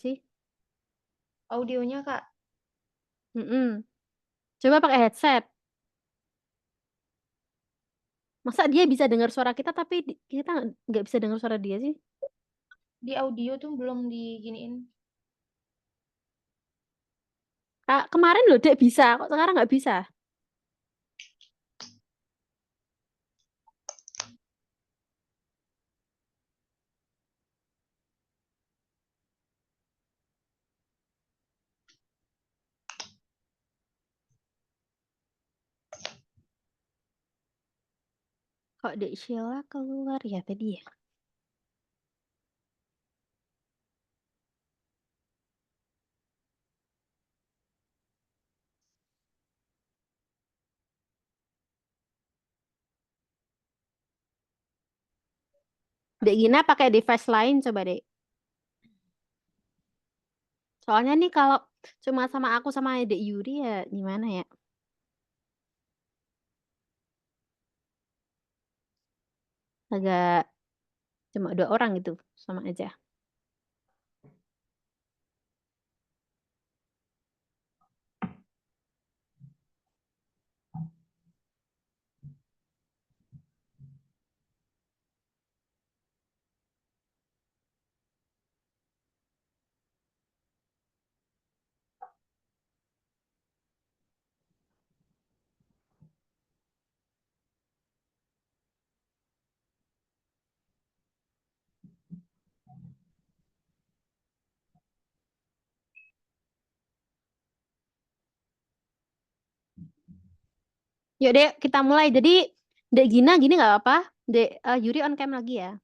sih? Audionya, Kak. Coba pakai headset. Masa dia bisa dengar suara kita tapi kita nggak bisa dengar suara dia sih? Di audio tuh belum diginiin. Kemarin loh Dek bisa, kok sekarang nggak bisa? Kok Dek Sheila keluar ya tadi ya? Dek Gina pakai device lain coba Dek. Soalnya nih kalau cuma sama aku sama Dek Yuri ya gimana ya? Agak cuma 2 orang gitu sama aja. Yuk Dek, kita mulai. Jadi Dek Gina gini nggak apa-apa. Dek Yuri on cam lagi ya.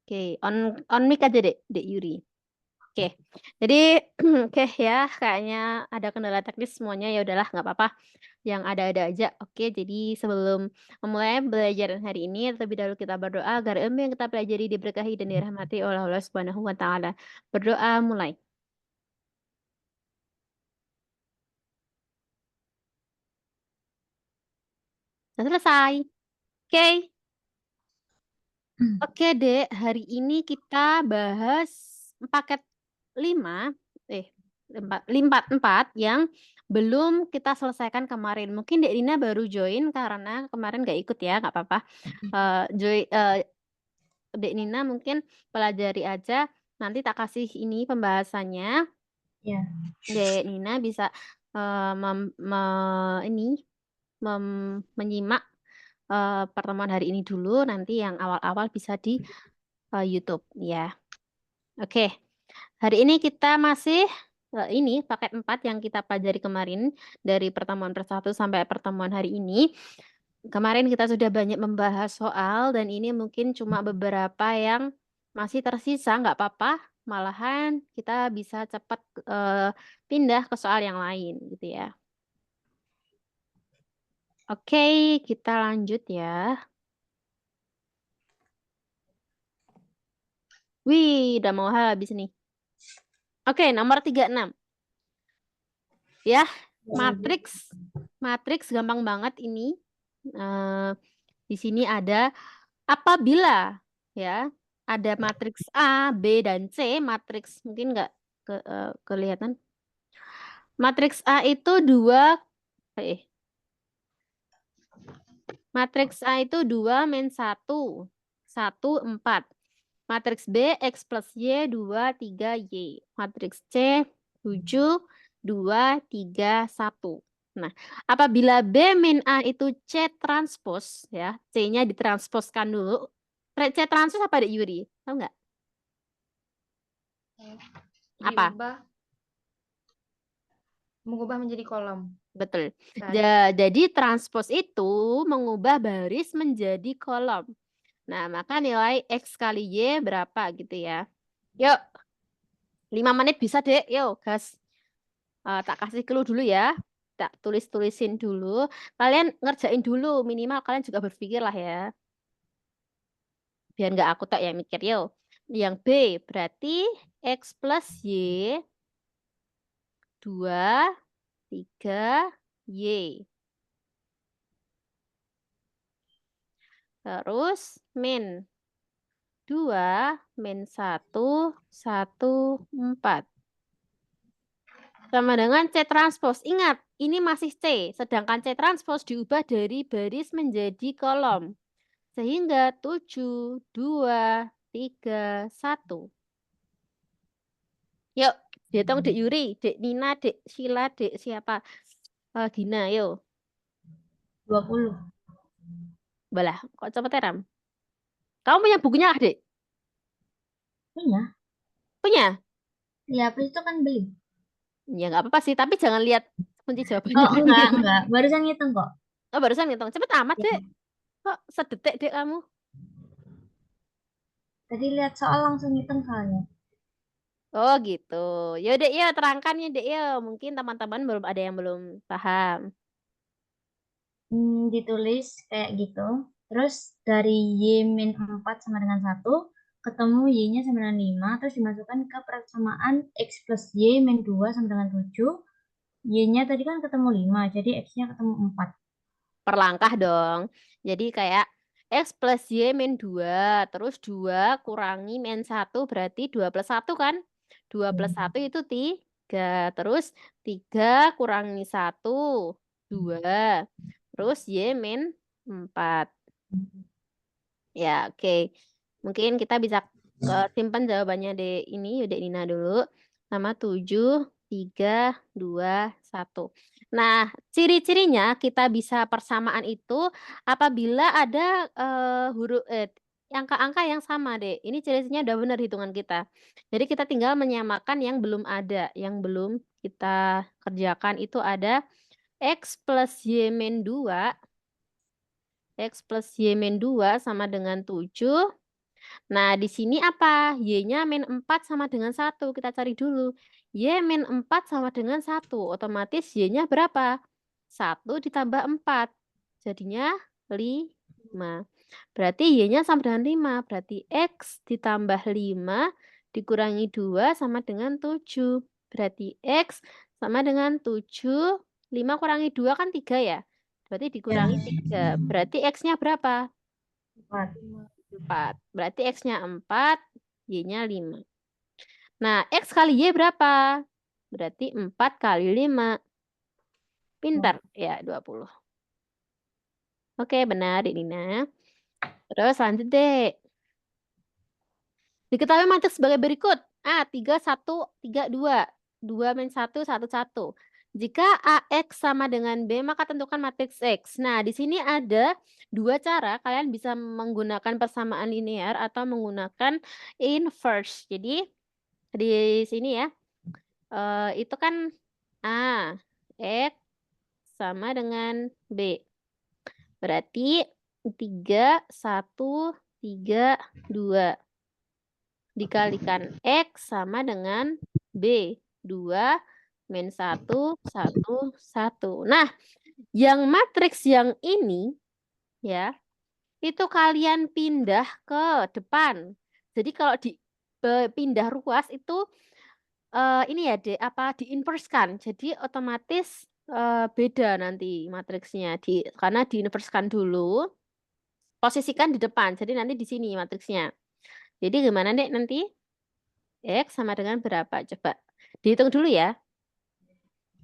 Oke, on mic aja Dek Yuri. Oke, jadi oke ya, kayaknya ada kendala teknis semuanya ya udahlah nggak apa-apa, yang ada-ada aja. Oke, jadi sebelum memulai pelajaran hari ini, terlebih dahulu kita berdoa agar ilmu yang kita pelajari diberkahi dan dirahmati oleh Allah Subhanahu wa Ta'ala. Berdoa mulai. Sudah selesai. Oke, oke Dek, hari ini kita bahas paket 5, eh 4 yang belum kita selesaikan kemarin. Mungkin Dek Rina baru join karena kemarin nggak ikut ya, nggak apa-apa. Dek Nina mungkin pelajari aja, nanti tak kasih ini pembahasannya. Ya. Dek Nina bisa ini menyimak pertemuan hari ini dulu, nanti yang awal-awal bisa di YouTube ya. Oke, hari ini kita masih ini paket 4 yang kita pelajari kemarin dari pertemuan persatu sampai pertemuan hari ini. Kemarin kita sudah banyak membahas soal dan ini mungkin cuma beberapa yang masih tersisa, nggak apa-apa. Malahan kita bisa cepat pindah ke soal yang lain gitu ya. Oke, kita lanjut ya. Wih, udah mau habis nih. Oke, nomor 36. Ya, matriks. Matriks gampang banget ini. Eh, di sini ada apabila ya ada matriks A, B, dan C, matriks mungkin nggak kelihatan. Matriks A itu eh, matriks A itu 2 min 1, 1, 4. Matriks B, X plus Y, 2, 3, Y. Matriks C, 7, 2, 3, 1. Nah, apabila B min A itu C transpos, ya, C-nya ditransposkan dulu. C transpos apa, Dek Yuri? Tahu nggak? Apa? Mengubah menjadi kolom. Betul. Tadi. Jadi transpos itu mengubah baris menjadi kolom. Nah, maka nilai X kali Y berapa gitu ya. Yuk, 5 menit bisa, Dek. Yuk, gas. Tak kasih clue dulu ya. Tak tulis-tulisin dulu. Kalian ngerjain dulu. Minimal kalian juga berpikir lah ya. Biar nggak aku tak yang mikir. Yuk. Yang B berarti X plus Y 2, 3, Y. Terus min 2, min 1, 1, 4. Sama dengan C transpose. Ingat, ini masih C. Sedangkan C transpose diubah dari baris menjadi kolom. Sehingga 7, 2, 3, 1. Yuk, dihitung Dek Yuri, Dek Nina, Dek Sheila, Dek siapa? Gina, yuk. 20. Balah, kok cepet Ram? Kamu punya bukunya, Dek? Punya? Punya? Ya, habis itu kan beli. Ya nggak apa-apa sih, tapi jangan lihat kunci jawabannya. Oh, enggak, enggak. Barusan ngitung kok. Oh, barusan ngitung. Cepet amat, Ya. Dek. Kok sedetik, Dek, kamu? Tadi lihat soal langsung ngitung soalnya. Oh, gitu. Ya, Dek, ya, terangkan ya, Dek, ya. Mungkin teman-teman belum ada yang belum paham. Ditulis kayak gitu. Terus dari Y min 4 sama dengan 1, ketemu Y-nya sama dengan 5, terus dimasukkan ke persamaan X plus Y min 2 sama dengan 7. Y-nya tadi kan ketemu 5, jadi X-nya ketemu 4. Per langkah dong. Jadi kayak X plus Y min 2. Terus 2 kurangi min 1 berarti 2 plus 1 kan? 2 plus 1 itu 3. Terus 3 kurangi 1, 2. Terus Y min 4. Ya, oke. Mungkin kita bisa simpan jawabannya deh ini, Dek Nina dulu. Nama 7, 3, 2, 1. Nah, ciri-cirinya kita bisa persamaan itu apabila ada huruf angka-angka yang sama, Dek. Ini ciri-cirinya udah benar hitungan kita. Jadi kita tinggal menyamakan yang belum ada, yang belum kita kerjakan itu ada X plus Y min 2. X plus Y min 2 sama dengan 7. Nah, di sini apa? Y-nya min 4 sama dengan 1. Kita cari dulu. Y min 4 sama dengan 1. Otomatis Y-nya berapa? 1 ditambah 4. Jadinya 5. Berarti Y-nya sama dengan 5. Berarti X ditambah 5 dikurangi 2 sama dengan 7. Berarti X sama dengan 7. 5 kurangi 2 kan 3 ya? Berarti Ya, dikurangi 3. Berarti X-nya berapa? 4. 4. Berarti X-nya 4, Y-nya 5. Nah, X kali Y berapa? Berarti 4 kali 5. Pintar. Ya, 20. Oke, benar, Dek Nina. Terus lanjut, Dek. Diketahui matriks sebagai berikut. A, 3, 1, 3, 2. 2 min 1, 1, 1. Jika AX sama dengan B, maka tentukan matriks X. Nah, di sini ada dua cara. Kalian bisa menggunakan persamaan linear atau menggunakan inverse. Jadi, di sini ya, itu kan A, X sama dengan B. Berarti 3, 1, 3, 2. Dikalikan X sama dengan B. 2 min 1, 1, 1. Nah, yang matriks yang ini ya, itu kalian pindah ke depan. Jadi kalau pindah ruas itu ini ya, Dek, apa diinverskan. Jadi otomatis beda nanti matriksnya karena diinverskan dulu, posisikan di depan. Jadi nanti di sini matriksnya. Jadi gimana, Dek, nanti? X sama dengan berapa? Coba dihitung dulu ya.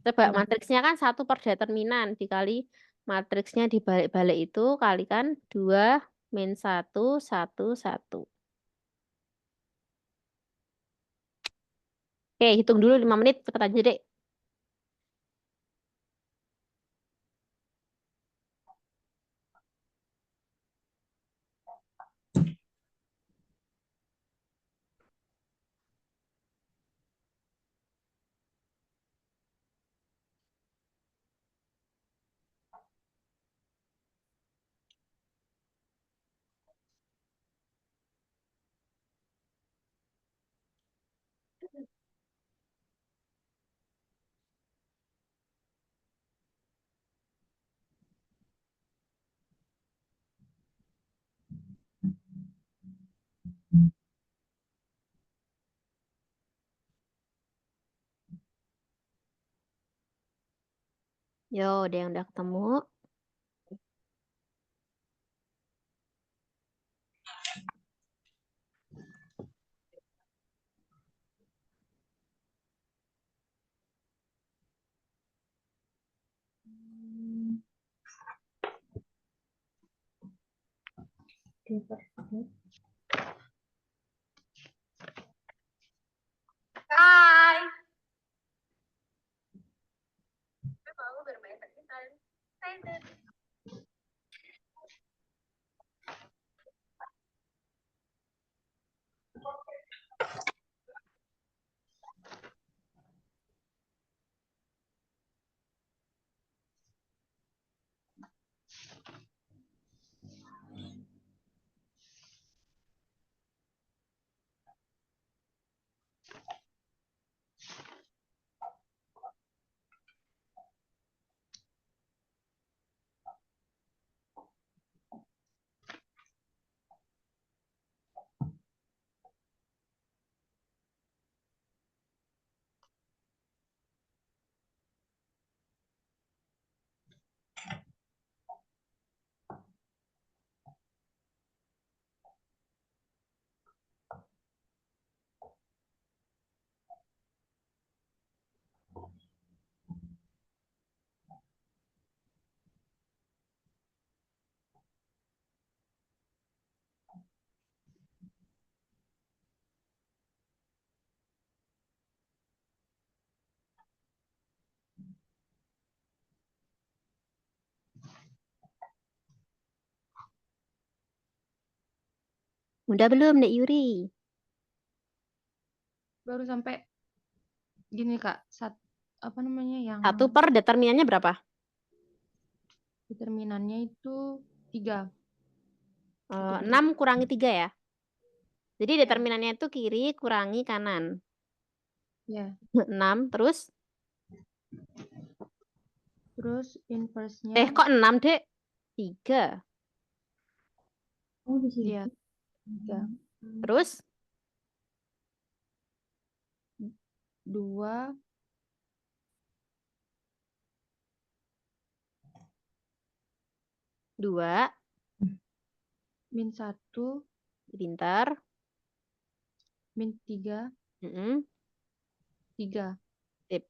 Coba matriksnya kan 1 per determinan dikali matriksnya dibalik-balik itu kalikan 2 min 1, 1, 1. Oke, hitung dulu 5 menit. Cepet aja, Dek. Yo, udah yang udah ketemu. Hai. Mau bermain badminton. Udah belum, Dek Yuri? Baru sampai gini Kak, apa namanya yang 1 per determinannya berapa? determinannya itu 3. 6 kurangi 3 ya. Jadi determinannya itu kiri kurangi kanan. Ya. 6 terus? Terus inverse-nya. Kok 6, Dek? 3. Oh, di sini. Iya. 3. Terus? 2 min 1 pintar. min 3 3. Sip.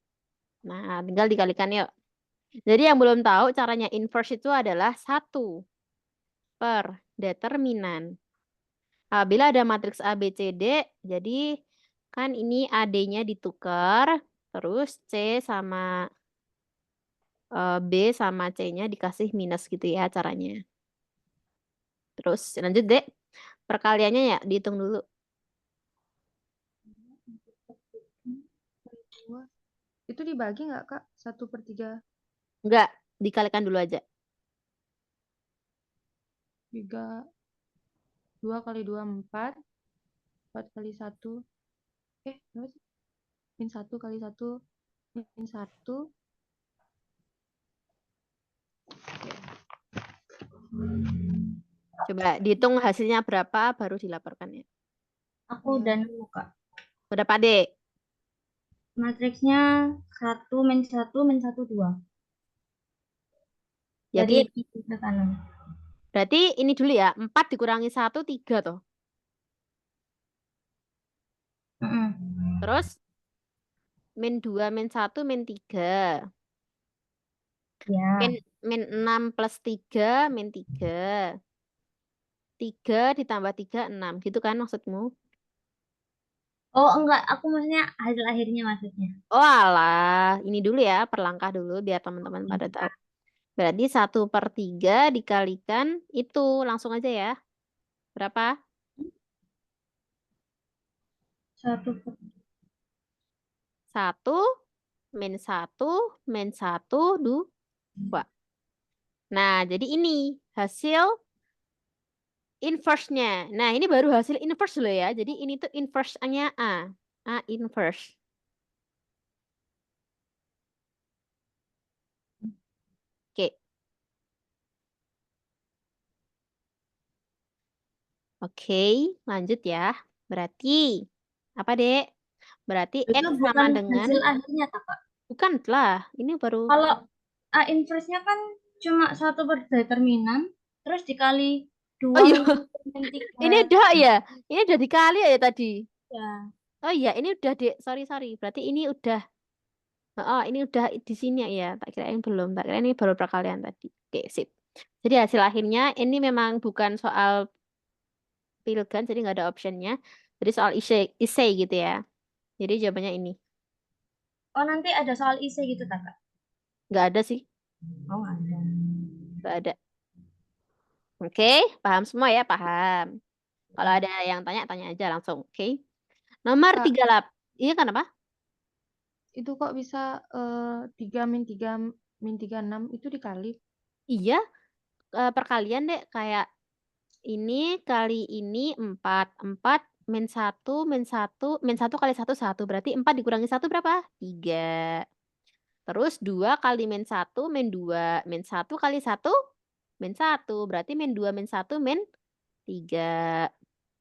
Nah, tinggal dikalikan yuk. Jadi yang belum tahu caranya inverse itu adalah 1 per determinan. Bila ada matriks A, B, C, D, jadi kan ini AD-nya ditukar, terus C sama B sama C-nya dikasih minus gitu ya caranya. Terus lanjut, Dek. Perkaliannya ya dihitung dulu. Itu dibagi nggak Kak? 1/3? Enggak, dikalikan dulu aja. 3. 2 kali 2, 4. 4 kali 1. Berapa sih? Min 1 kali 1. Min 1. Coba dihitung hasilnya berapa baru dilaporkan ya. Aku udah nemu, Kak. Berapa, Dek? Matriksnya 1 min 1 min 1 2. Jadi Dari kiri ke kanan. berarti ini dulu ya, 4 dikurangi 1, 3 toh. Terus min 2, min 1, min 3. Ya. Min 6 plus 3, min 3. 3 ditambah 3, 6. Gitu kan maksudmu? Oh, enggak. Aku maksudnya hasil akhirnya maksudnya. Oh alah, ini dulu ya, perlangkah dulu biar teman-teman pada tahu. Berarti 1/3 dikalikan itu, langsung aja ya. Berapa? 1 1 min 1 min 1 2. Nah, jadi ini hasil inverse-nya. Nah, ini baru hasil inverse loh ya. Jadi ini tuh inverse-nya A. A inverse. Oke. Oke, lanjut ya. Berarti apa, Dek? Berarti itu X sama bukan dengan hasil akhirnya, Kak. bukan lah. Ini baru Kalau A inverse-nya kan cuma 1 per determinan, terus dikali 2 Oh iya. min 3. Ini udah ya. Ini udah dikali ya tadi. Ya. Oh iya, ini udah, Dek. Sorry, sorry. Berarti ini udah. Oh, ini udah di sini ya. Tak kirain belum. Tak kira ini baru perkalian tadi. Oke, sip. Jadi hasil akhirnya ini memang bukan soal ditampilkan, jadi nggak ada optionnya. Jadi soal isei gitu ya. Jadi jawabannya ini. Oh, nanti ada soal isi gitu, Kak? Nggak ada sih. Oh, ada. Nggak ada. Oke, paham semua ya? Paham. Kalau ada yang tanya, tanya aja langsung. Oke. Nomor Kak, 38. Iya kenapa? itu kok bisa 3 min 3 min 36 itu dikali? Iya, perkalian deh. Kayak ini kali ini 4. 4 min 1, min 1, min 1 kali 1, 1. Berarti 4 dikurangi 1 berapa? 3. Terus 2 kali min 1, min 2. Min 1 kali 1, min 1. Berarti min 2, min 1, min 3.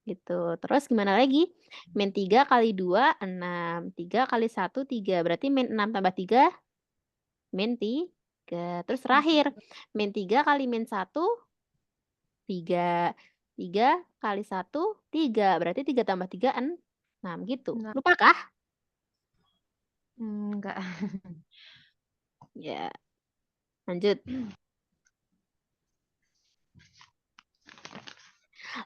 Gitu. Terus gimana lagi? Min 3 kali 2, 6. 3 kali 1, 3. Berarti min 6 tambah 3, min 3. Terus terakhir, min 3 kali min 1, 3. 3 kali 1, 3. Berarti 3 tambah 3, 6. Gitu. Nah, Lupakah? enggak. Ya. Lanjut.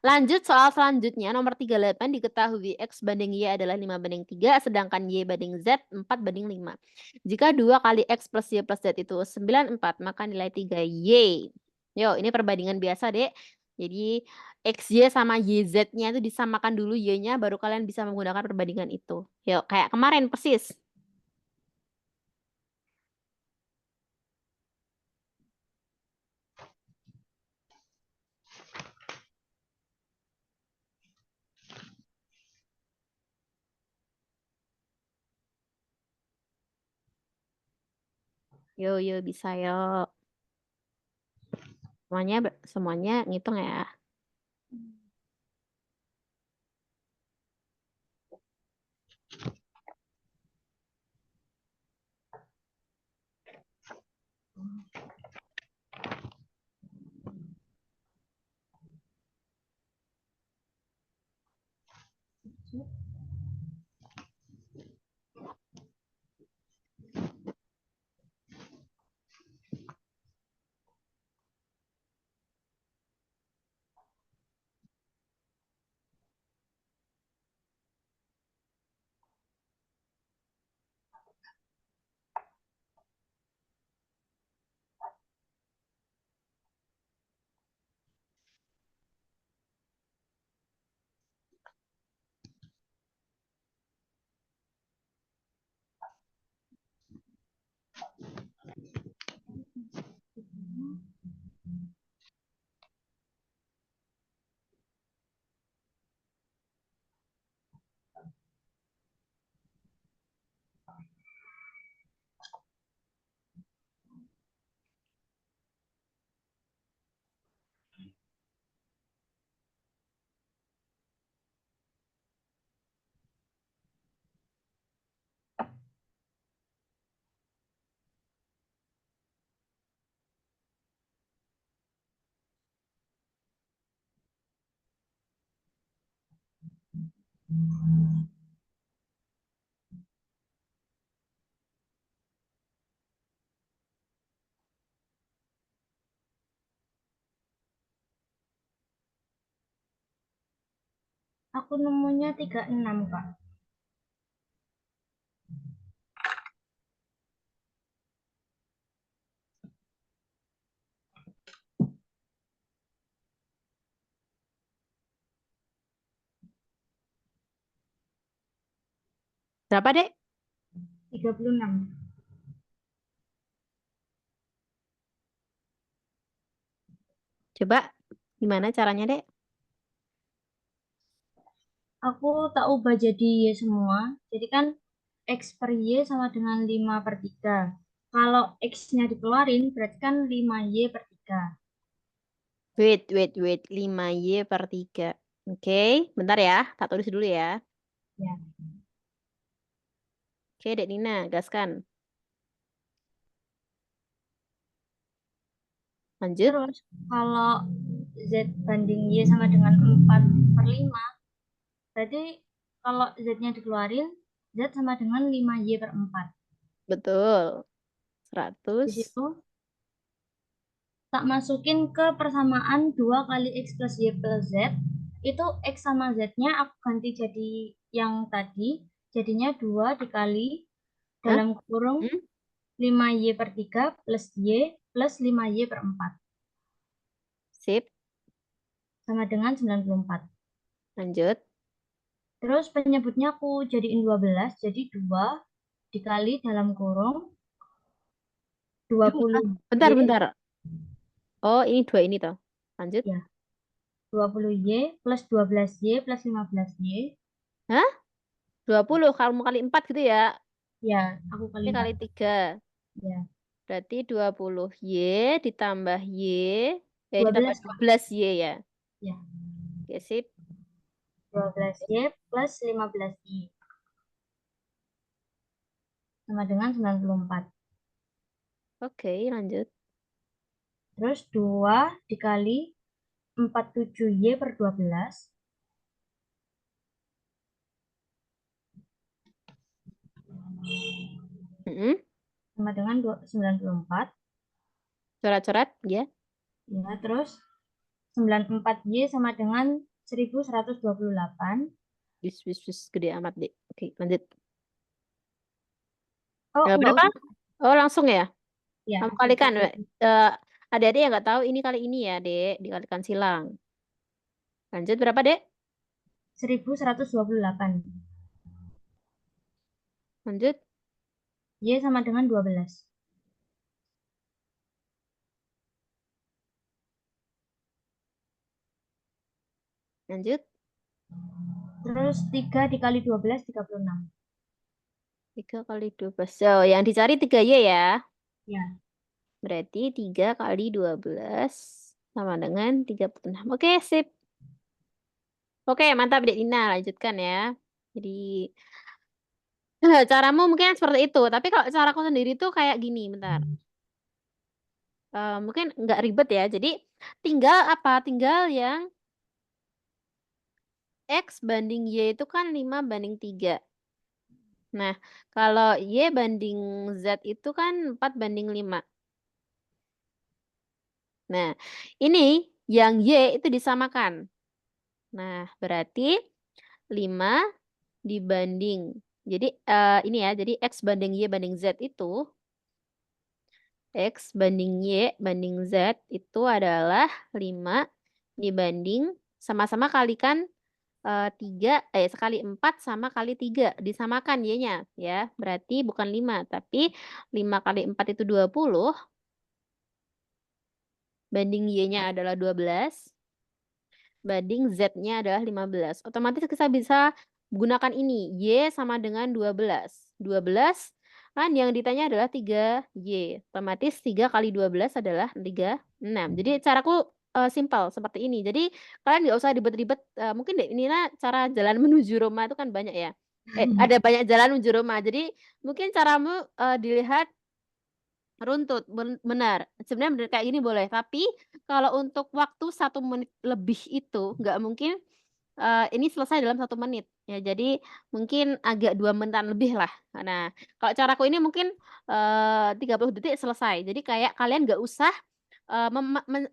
Lanjut soal selanjutnya, nomor 38 diketahui X banding Y adalah 5/3, sedangkan Y banding Z 4/5. Jika 2 kali X plus Y plus Z itu 94, maka nilai 3Y. Yo, ini perbandingan biasa, Dek. Jadi, XY sama YZ-nya itu disamakan dulu Y-nya, baru kalian bisa menggunakan perbandingan itu. Yuk, kayak kemarin persis. Yo, yo, bisa yo. Semuanya ngitung ya. Aku nemunya 36, Kak. Berapa, Dek? 36. Coba gimana caranya, Dek? Aku tak ubah jadi Y semua. Jadi kan X per Y sama dengan 5/3. Kalau X-nya dikeluarin, berarti kan 5Y per 3. Wait. 5Y/3. Oke, bentar ya. Tak tulis dulu ya. Ya. Oke, Dek Nina, gaskan. Lanjut. Terus kalau Z banding Y sama dengan 4/5, berarti kalau Z-nya dikeluarin, Z sama dengan 5Y/4. Betul. Di 100. situ tak masukin ke persamaan 2 kali X plus Y plus Z. Itu X sama Z-nya aku ganti jadi yang tadi. Jadinya 2 dikali Hah? dalam kurung Hmm? 5Y per 3 plus Y plus 5Y per 4. Sip, Sama dengan 94. lanjut. Terus penyebutnya aku jadiin 12. Jadi 2 dikali dalam kurung Dua. 20Y. Bentar, bentar. Oh, ini dua ini toh. Lanjut. Ya, 20Y plus 12Y plus 15Y. Hah? 20 kamu kali 4 gitu ya. Ya, aku kali Ini 4. kali 3. Ya, Berarti 20Y ditambah Y. Ditambah 12 kan? 12Y ya. Ya, Oke, sip. 12Y plus 15Y. Sama dengan 94. Oke, lanjut. Terus 2 dikali 47Y per 12. Mm-mm. Sama dengan 94. Coret-coret ya. Ya, terus 94Y sama dengan 1128. Wis, gede amat, Dek. Oke, lanjut. Oh, Ya, enggak berapa? usah. Oh, langsung ya. Ya, Kamu kalikan. cukup. Adik-adik yang nggak tahu ini kali ini ya, Dek. Dikalikan silang. Lanjut berapa, Dek? 1128. Lanjut. Y sama dengan 12. Lanjut. Terus 3 dikali 12, 36. 3 kali 12. So, yang dicari 3Y ya. Ya, Berarti 3 kali 12 sama dengan 36. Oke, sip. Oke, mantap, Dek Dina. Lanjutkan ya. Jadi, caramu mungkin seperti itu. Tapi kalau caraku sendiri tuh kayak gini, bentar. Mungkin nggak ribet ya. Jadi, tinggal apa? Tinggal yang X banding Y itu kan 5 banding 3. Nah, kalau Y banding Z itu kan 4 banding 5. Nah, ini yang Y itu disamakan. Nah, berarti 5 dibanding. Jadi, ini ya, jadi X banding Y banding Z itu, X banding Y banding Z itu adalah 5 dibanding, sama-sama kalikan 3, sekali 4 sama kali 3. Disamakan Y-nya, ya. Berarti bukan 5, tapi 5 kali 4 itu 20. Banding Y-nya adalah 12. Banding Z-nya adalah 15. Otomatis kita bisa gunakan ini. Y sama dengan 12. 12 kan yang ditanya adalah 3Y. Otomatis 3 kali 12 adalah 36. Jadi caraku simpel seperti ini. Jadi kalian nggak usah ribet-ribet. Mungkin ini cara jalan menuju Roma itu kan banyak ya. Ada banyak jalan menuju Roma. Jadi mungkin caramu dilihat runtut, benar. Sebenarnya benar kayak gini boleh, tapi kalau untuk waktu 1 menit lebih itu nggak mungkin ini selesai dalam 1 menit. Ya, jadi mungkin agak 2 menitan lebih lah. Nah, kalau caraku ini mungkin 30 detik selesai. Jadi kayak kalian nggak usah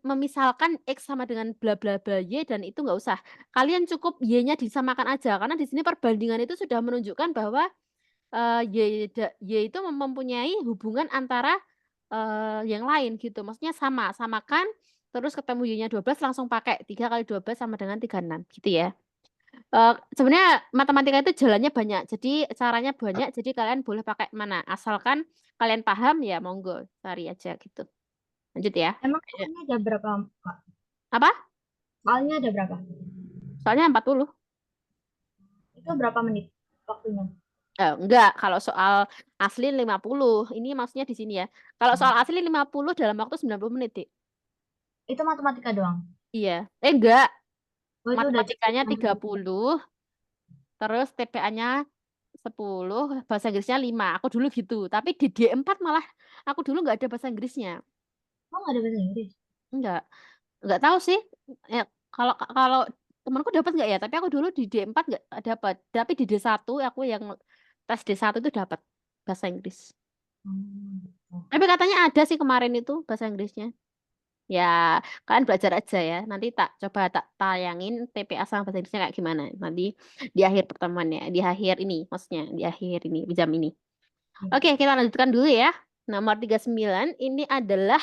memisalkan X sama dengan bla bla bla Y dan itu nggak usah. Kalian cukup Y-nya disamakan aja karena di sini perbandingan itu sudah menunjukkan bahwa Y itu mempunyai hubungan antara yang lain gitu. Maksudnya samakan terus ketemu Y-nya 12 langsung pakai 3 kali 12 sama dengan 36 gitu ya. Sebenarnya matematika itu jalannya banyak. Jadi caranya banyak. Jadi kalian boleh pakai mana? Asalkan kalian paham ya monggo cari aja gitu. Lanjut ya. emang soalnya ada berapa, Kak? Apa? Soalnya ada berapa? Soalnya 40. Itu berapa menit waktunya? Enggak, kalau soal asli 50. Ini maksudnya di sini ya. Kalau soal asli 50 dalam waktu 90 menit, Dik. Itu matematika doang. Iya. Enggak. Oh, itu udah cukup Matematikanya matematika. 30, terus TPA-nya 10, bahasa Inggrisnya 5. Aku dulu gitu. Tapi di D4 malah aku dulu nggak ada bahasa Inggrisnya. Oh, nggak ada bahasa Inggris? Enggak. Nggak tahu sih. Ya, kalau kalau temanku dapat nggak ya? Tapi aku dulu di D4 nggak dapat. Tapi di D1 aku yang tes D1 itu dapat bahasa Inggris. Hmm, gitu. Tapi katanya ada sih kemarin itu bahasa Inggrisnya. Ya, kalian belajar aja ya. Nanti coba tak tayangin TPA sama bahasa Inggrisnya kayak gimana. Nanti di akhir pertemuannya, di akhir ini, maksudnya di akhir ini, jam ini. Oke, kita lanjutkan dulu ya. Nomor 39 ini adalah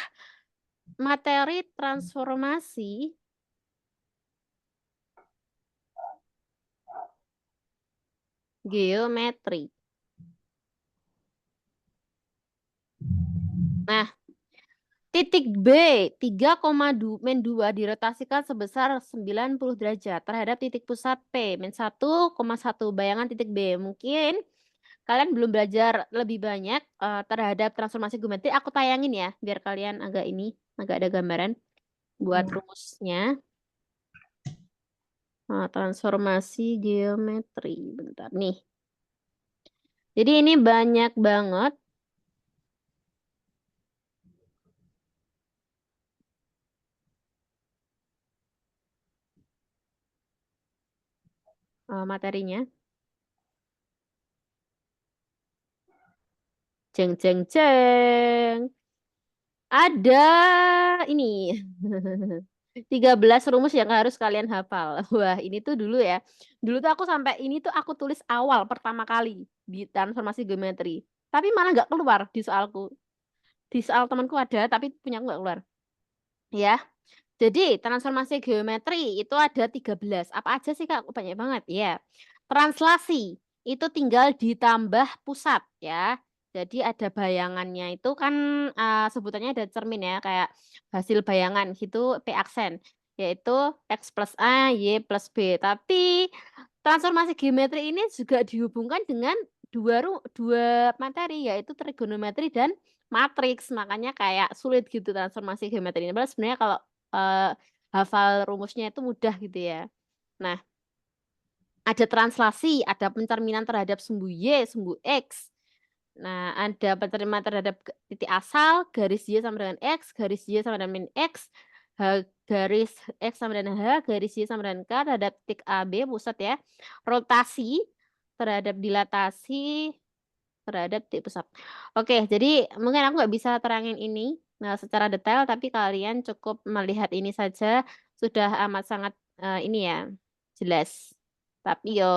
materi transformasi geometri. Nah, titik B 3,2 dirotasikan sebesar 90 derajat terhadap titik pusat P min 1,1. Bayangan titik B. Mungkin kalian belum belajar lebih banyak terhadap transformasi geometri. Aku tayangin ya, biar kalian agak ada gambaran buat Ya. rumusnya. Transformasi geometri. Bentar nih. Jadi ini banyak banget materinya. Jeng jeng jeng. Ada ini 13 rumus yang harus kalian hafal. Wah, ini tuh dulu ya. Dulu tuh aku sampai ini tuh aku tulis awal pertama kali di transformasi geometri. Tapi malah nggak keluar di soalku. Di soal temanku ada, tapi punya aku nggak keluar. Ya, jadi transformasi geometri itu ada 13. Apa aja sih Kak? Banyak banget. Ya. Translasi itu tinggal ditambah pusat ya. Jadi ada bayangannya itu kan sebutannya ada cermin ya kayak hasil bayangan gitu P aksen yaitu X plus A, Y plus B. Tapi transformasi geometri ini juga dihubungkan dengan dua materi yaitu trigonometri dan matriks. Makanya kayak sulit gitu transformasi geometri ini. Padahal sebenarnya kalau eh, hafal rumusnya itu mudah gitu ya. Nah, ada translasi, ada pencerminan terhadap sumbu Y, sumbu X. Nah, ada pencerminan terhadap titik asal, garis Y sama dengan X, garis Y sama dengan min X, garis X sama dengan H, garis Y sama dengan K terhadap titik A, B, pusat ya. Rotasi terhadap dilatasi terhadap titik pusat. Oke, jadi mungkin aku nggak bisa terangin ini secara detail, tapi kalian cukup melihat ini saja sudah amat sangat ini ya jelas. Tapi yo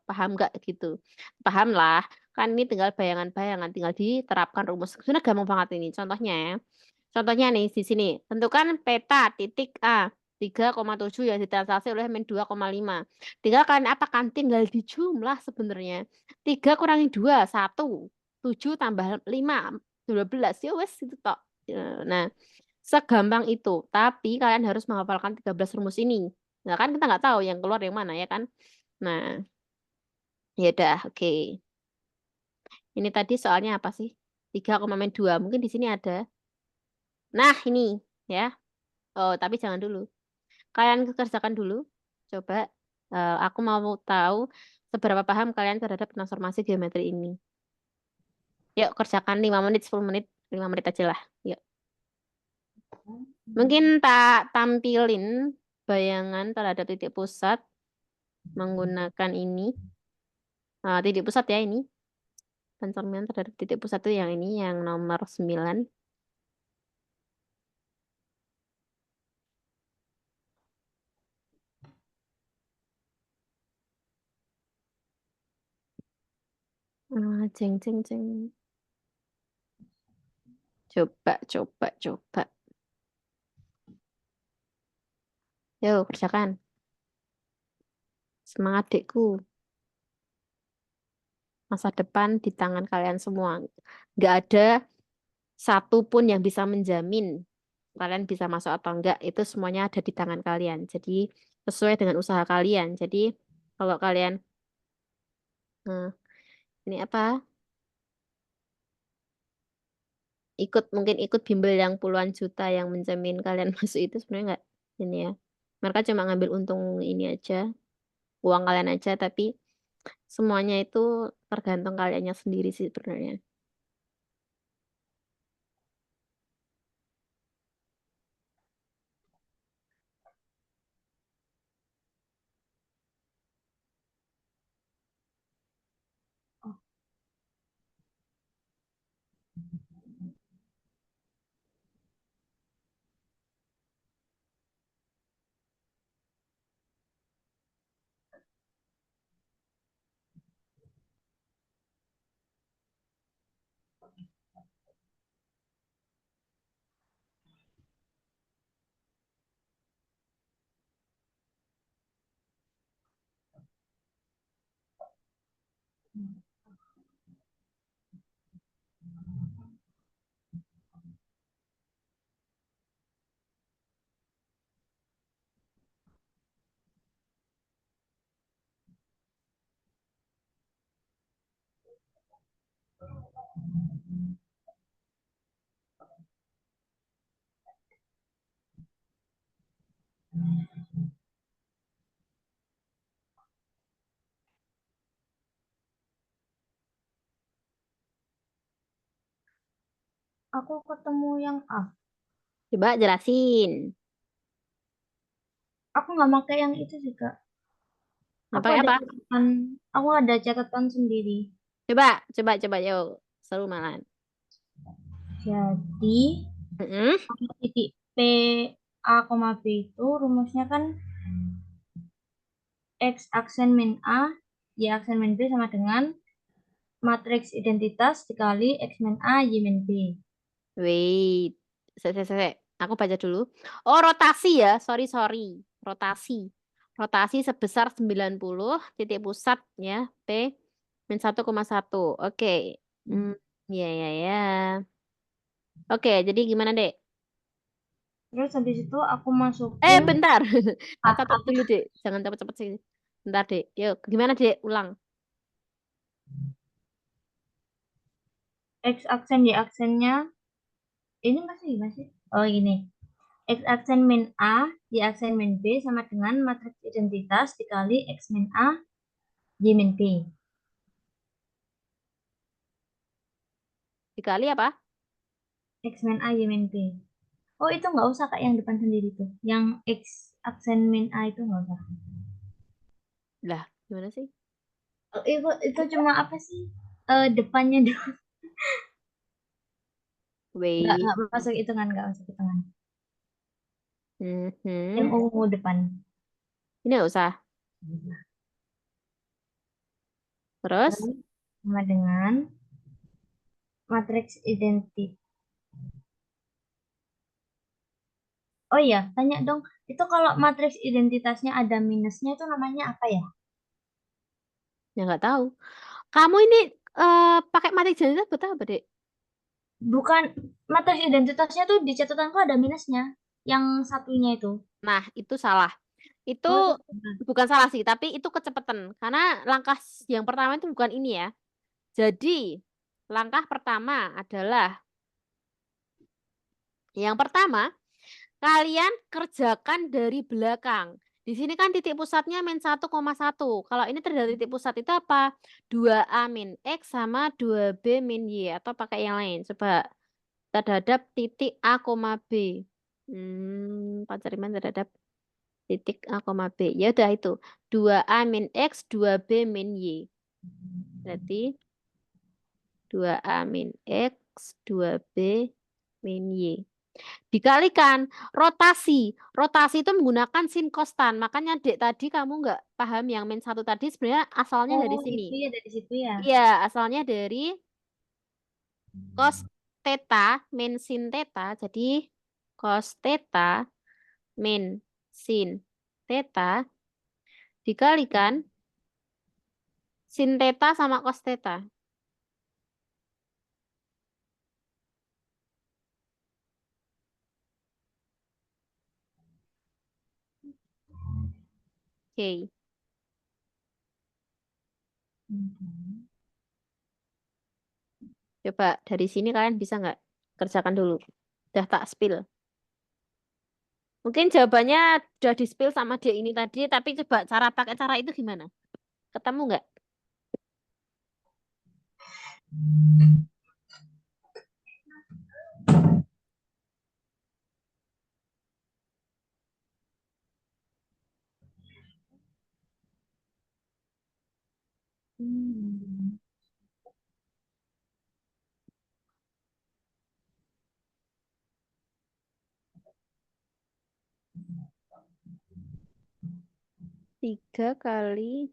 paham nggak gitu? Paham lah. Kan ini tinggal bayangan-bayangan, tinggal diterapkan rumus. Sebenarnya gampang banget ini. Contohnya ya. Contohnya nih di sini. Tentukan peta titik A 3,7 yang ditranslasi oleh min 2,5. Tinggal kalian apa kan? Tinggal dijumlah sebenarnya. 3 kurangi 2, 1. 7 tambah 5, 12. Ya wes itu tok. Nah, segampang itu. Tapi kalian harus menghafalkan 13 rumus ini. Nah, kan kita nggak tahu yang keluar yang mana ya kan? Nah, ya udah, oke. Ini tadi soalnya apa sih? 3,2. Mungkin di sini ada. Nah, ini ya. Oh, tapi jangan dulu. Kalian kerjakan dulu. Coba aku mau tahu seberapa paham kalian terhadap transformasi geometri ini. Yuk, kerjakan 5 menit, 10 menit, 5 menit aja lah. Yuk. Mungkin tak tampilin bayangan terhadap titik pusat menggunakan ini. Titik pusat ya ini. Pencerminan terhadap titik pusat itu yang ini, yang nomor 9. Ceng, ceng, ceng. Coba, coba, coba. Yuk, kerjakan. Semangat, dekku. Masa depan di tangan kalian semua. Nggak ada satupun yang bisa menjamin kalian bisa masuk atau enggak. Itu semuanya ada di tangan kalian. Jadi, sesuai dengan usaha kalian. Jadi, kalau kalian... ini apa? Mungkin ikut bimbel yang puluhan juta yang menjamin kalian masuk itu sebenarnya enggak ini ya. Mereka cuma ngambil untung ini aja, uang kalian aja, tapi semuanya itu tergantung kaliannya sendiri sih sebenarnya. Aku ketemu yang A. Coba jelasin. Aku nggak pakai yang itu sih, Kak. Apa ya, apa? Aku ada catatan sendiri. Coba, yuk. Seru malahan. Jadi, Mm-mm. titik P A, B itu rumusnya kan X aksen min A, Y aksen min B sama dengan matriks identitas dikali X min A, Y min B. Wait. Se. Aku baca dulu. Oh, rotasi ya. Sorry. Rotasi. Rotasi sebesar 90, titik pusatnya P min 1,1. Oke. Hmm, ya. Oke, jadi gimana, Dek? Terus habis itu aku masukin Bentar. Tak catat A, dulu, Dek. Jangan cepet-cepet sih. Bentar, Dek. Yuk, gimana, Dek? Ulang. X aksen Y aksennya ini masih. Oh ini. X aksen min A, Y aksen min B sama dengan matriks identitas dikali X min A, Y min B. Dikali apa? X min A, Y min B. Oh itu nggak usah Kak yang depan sendiri tuh. Yang X aksen min A itu nggak usah. Lah, gimana sih? Oh, itu cuma apa sih? Depannya doang. Nggak Wait. masuk hitungan, nggak masuk hitungan. Yang Mhm. ungu depan. Ini nggak usah. Terus? Terus sama dengan matriks identitas. Oh iya, tanya dong. Itu kalau matriks identitasnya ada minusnya itu namanya apa ya? Ya nggak tahu. Kamu ini pakai mati jasa buat apa, Dek? Bukan, matriks identitasnya tuh di catatanku ada minusnya. Yang satunya itu. Nah, itu salah. Itu Oh, itu benar. bukan salah sih, tapi itu kecepatan. Karena langkah yang pertama itu bukan ini ya. Jadi, langkah pertama adalah yang pertama, kalian kerjakan dari belakang. Di sini kan titik pusatnya min 1,1. Kalau ini terjadi titik pusat itu apa? 2A min X sama 2B min Y. Atau pakai yang lain. Coba terhadap titik A, B. Pacariman terhadap titik A, B. Ya udah itu. 2A min X, 2B min Y. Berarti 2A min X, 2B min Y. Dikalikan rotasi. Rotasi itu menggunakan sin kostan. Makanya Dek tadi kamu nggak paham yang min satu tadi sebenarnya asalnya dari Oh, sini. itu ya dari situ ya. Iya, asalnya dari cos theta min sin theta. Jadi cos theta min sin theta dikalikan sin theta sama cos theta. Oke. Coba dari sini kalian bisa nggak kerjakan dulu. Udah tak spill. Mungkin jawabannya udah di spill sama dia ini tadi, tapi coba cara pakai cara itu gimana? Ketemu nggak? Hmm. 3 kali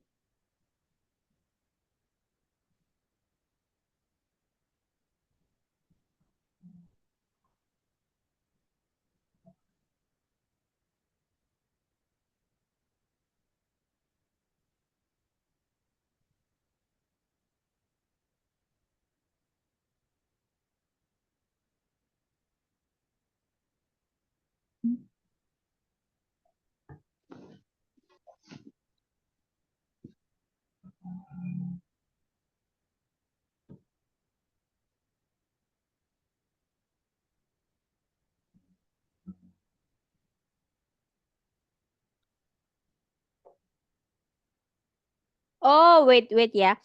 Oh, wait ya.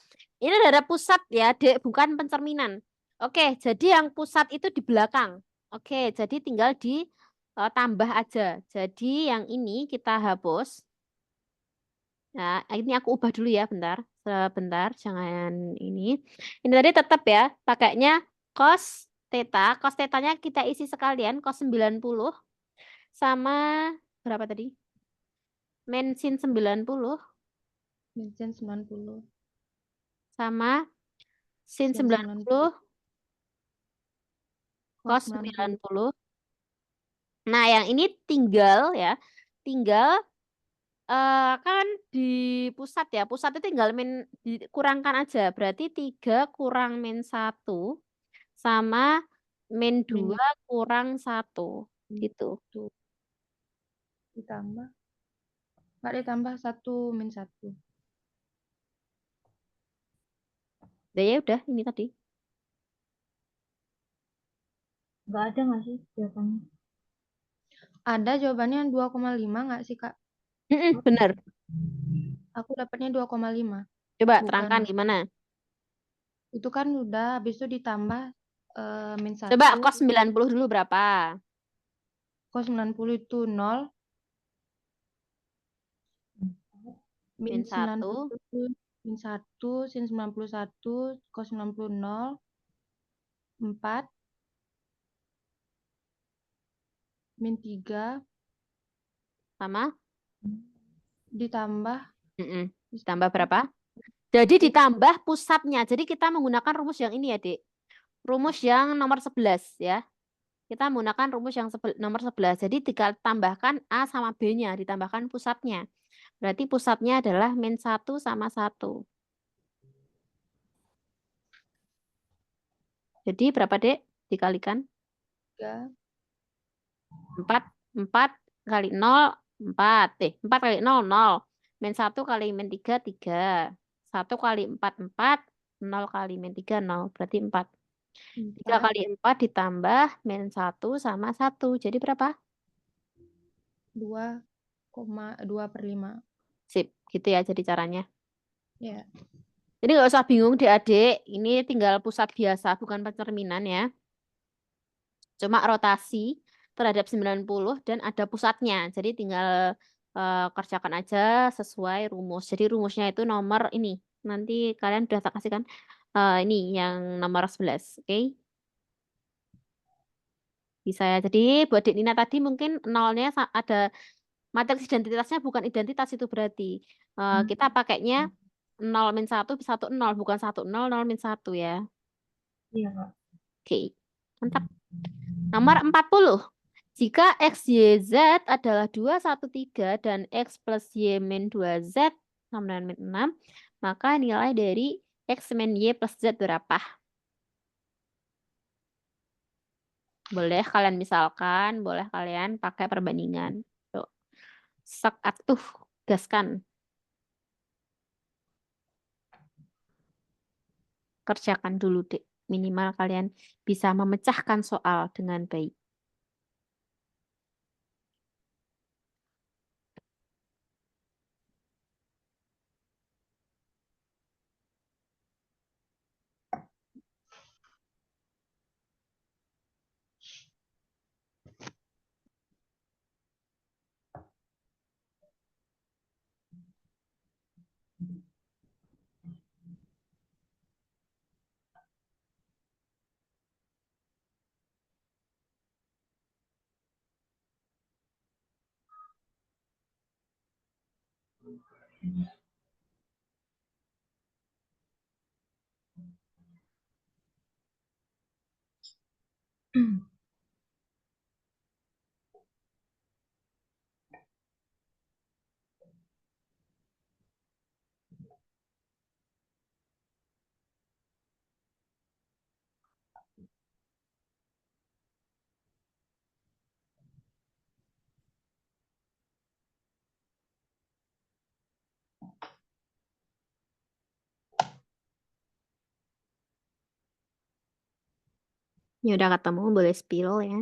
Ini ada pusat ya, Dek, bukan pencerminan. Oke, jadi yang pusat itu di belakang. Oke, jadi tinggal di tambah aja. Jadi yang ini kita hapus. Nah, ini aku ubah dulu ya, bentar. Sebentar, jangan ini. Ini tadi tetap ya, pakainya cos theta. Cos tetanya kita isi sekalian, cos 90 sama berapa tadi? Men sin 90 Sin 90. sama sin Sin 90 90. Cos cos 90. 90. Nah, yang ini tinggal ya, tinggal kan di pusat ya. Pusat itu tinggal min dikurangkan aja. Berarti 3 kurang min 1 sama min Min 2 kurang 1 gitu. tuh ditambah. Nggak ditambah 1 min 1. Ya udah ini tadi. Nggak ada nggak sih jawabannya? Ada jawabannya 2,5 nggak sih, Kak? Bener. Aku dapatnya 2,5. Coba Bukan. terangkan gimana. Itu kan udah, habis itu ditambah min Coba 1. cos 90 dulu berapa? Cos 90 itu 0. Min Min 1 90, min 1, sin 91, cos 90, 0, 4, min 3, sama ditambah, Tambah berapa? Jadi ditambah pusatnya. Jadi kita menggunakan rumus yang ini ya, Dek. Rumus yang nomor 11 ya. Kita menggunakan rumus yang nomor 11. Jadi ditambahkan A sama B-nya, ditambahkan pusatnya. Berarti pusatnya adalah min 1 sama 1. Jadi berapa, Dek? Dikalikan 3, 4 4 kali 0 4. 4 kali 0 0. Min 1 kali min 3 3. 1 kali 4 4. 0 kali min 3 0. Berarti 4. 3 4, kali 4 ditambah min 1 sama 1. Jadi berapa? 2,2/5. Sip, gitu ya jadi caranya. Ya, Jadi nggak usah bingung adik-adik, ini tinggal pusat biasa, bukan pencerminan ya. Cuma rotasi terhadap 90 dan ada pusatnya. Jadi tinggal kerjakan aja sesuai rumus. Jadi rumusnya itu nomor ini. Nanti kalian udah tak kasihkan ini yang nomor 11, oke? Bisa ya. Jadi buat Dek Nina tadi mungkin nolnya ada matriks identitasnya bukan identitas itu berarti. Kita pakainya 0 min 1 1 0 bukan 1 0 0 min 1 ya. Iya, Kak. Oke. Mantap. Nomor 40. Jika X, Y, Z adalah 2, 1, 3 dan X plus Y min 2Z sama dengan min 6, maka nilai dari X min Y plus Z berapa? Boleh kalian misalkan, boleh kalian pakai perbandingan. Tuh. Sak atuh, gaskan. Kerjakan dulu, Dek. Minimal kalian bisa memecahkan soal dengan baik. Ya udah ketemu, boleh spill ya.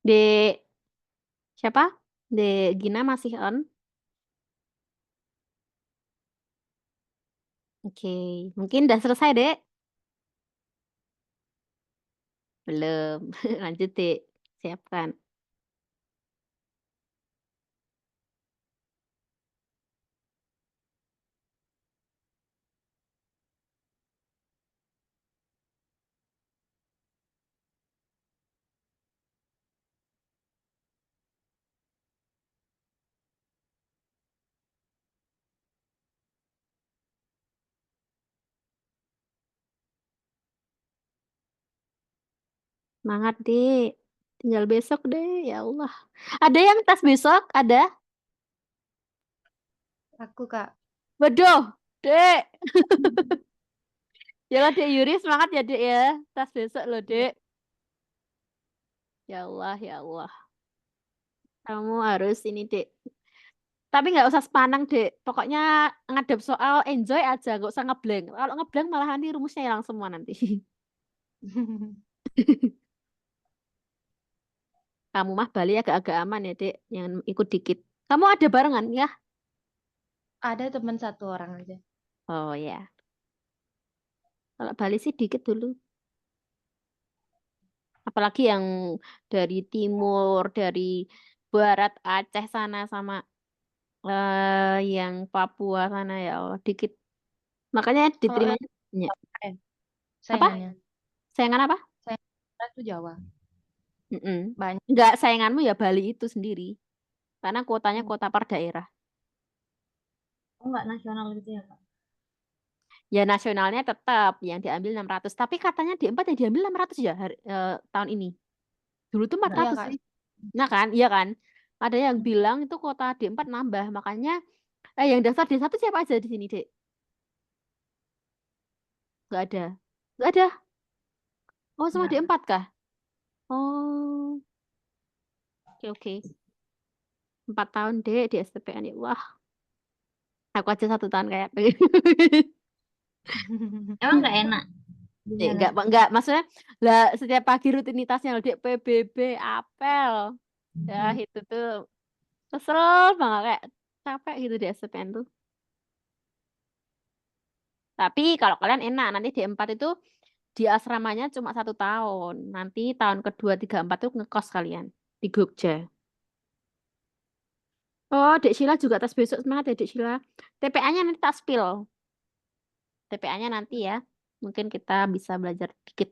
Dek, siapa? Dek Gina masih on? Oke, mungkin udah selesai, Dek. Belum. Lanjut, Dek. Siapkan. Semangat, Dek. Tinggal besok, Dek. Ya Allah. Ada yang tes besok? Ada? Aku, Kak. Waduh, Dek. Ya Allah, Dek Yuri. Semangat ya, Dek ya. Tes besok loh, Dek. Ya Allah, ya Allah. Kamu harus ini, Dek. Tapi nggak usah sepanang, Dek. Pokoknya ngadep soal enjoy aja. Nggak usah ngeblank. Kalau ngeblank malah nanti rumusnya hilang semua nanti. Kamu mah Bali agak-agak aman ya, Dek. Yang ikut dikit. Kamu ada barengan ya? Ada teman satu orang aja. Oh ya. Kalau Bali sih dikit dulu. Apalagi yang dari timur, dari barat Aceh sana sama yang Papua sana ya Allah, dikit. Makanya Kalau yang diterimanya banyak. Apa? saingannya, Sayangan apa? saya itu Jawa. Mm-mm. Banyak. Enggak, sayanganmu ya Bali itu sendiri. Karena kuotanya Oh, kuota per daerah. Oh, nggak nasional gitu ya, Kak? Ya nasionalnya tetap yang diambil 600. Tapi katanya di 4 yang diambil 600 ya tahun ini. Dulu tuh Nggak. iya 400 Kak. sih. Nah kan, iya kan? Ada yang Hmm. bilang itu kuota D4 nambah. Makanya yang daftar D1 siapa aja di sini, Dek? Nggak ada. Nggak ada. Oh, semua Nggak. D4 kah? Oh, oke oke. 4 tahun, Dek, di STPN ya. Wah, aku aja 1 tahun kayak pengen. Emang nggak enak di sana? Enggak, maksudnya lah setiap pagi rutinitasnya loh, Dek, PBB, apel. Ya, itu tuh kesel banget kayak capek gitu di STPN tuh. Tapi kalau kalian enak, nanti D4 itu di asramanya cuma 1 tahun. Nanti tahun kedua, tiga, empat tuh ngekos kalian di Jogja. Oh, Dek Sheila juga tes besok. Semangat ya, Dek Sheila. TPA-nya nanti tak spill. TPA-nya nanti ya. Mungkin kita bisa belajar dikit.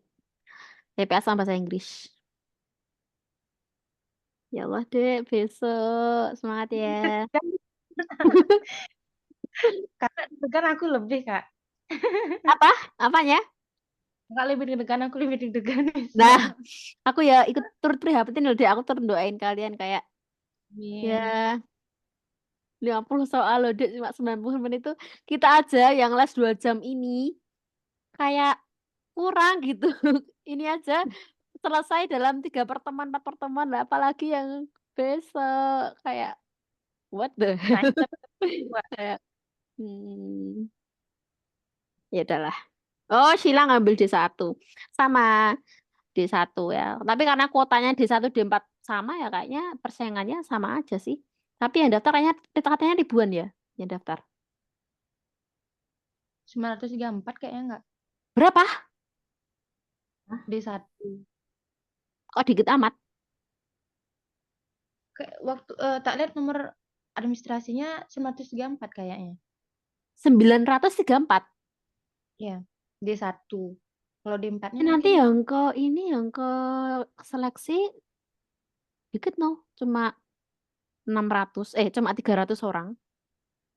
TPA sama bahasa Inggris. Ya Allah, Dek. Besok. Semangat ya. Kakak deg-degan aku lebih, Kak. Apa? Apanya? Kakak lebih deg-degan, aku lebih deg-degan. Nah, aku ya ikut turut prihatin loh, Dek. Aku turut doain kalian kayak Amin. ya 50 soal loh, Dek. Cuma 90 menit itu. Kita aja yang les 2 jam ini kayak kurang gitu. Ini aja selesai dalam 3 pertemuan, 4 pertemuan lah. Apalagi yang besok kayak what the Rasanya hell? tapi buat Kayak, hmm, ya udahlah. Oh, Sheila ngambil D1 sama D1 ya. Tapi karena kuotanya D1 D4 sama ya kayaknya persaingannya sama aja sih. Tapi yang daftar kayaknya katanya ribuan ya. yang daftar? 934 kayaknya enggak. Berapa? D1. Kok dikit amat? Kayak waktu tak lihat nomor administrasinya 934 kayaknya. 934. Ya, D1. Kalau D4-nya Nanti mungkin yang ke seleksi dikit no, cuma 600, cuma 300 orang.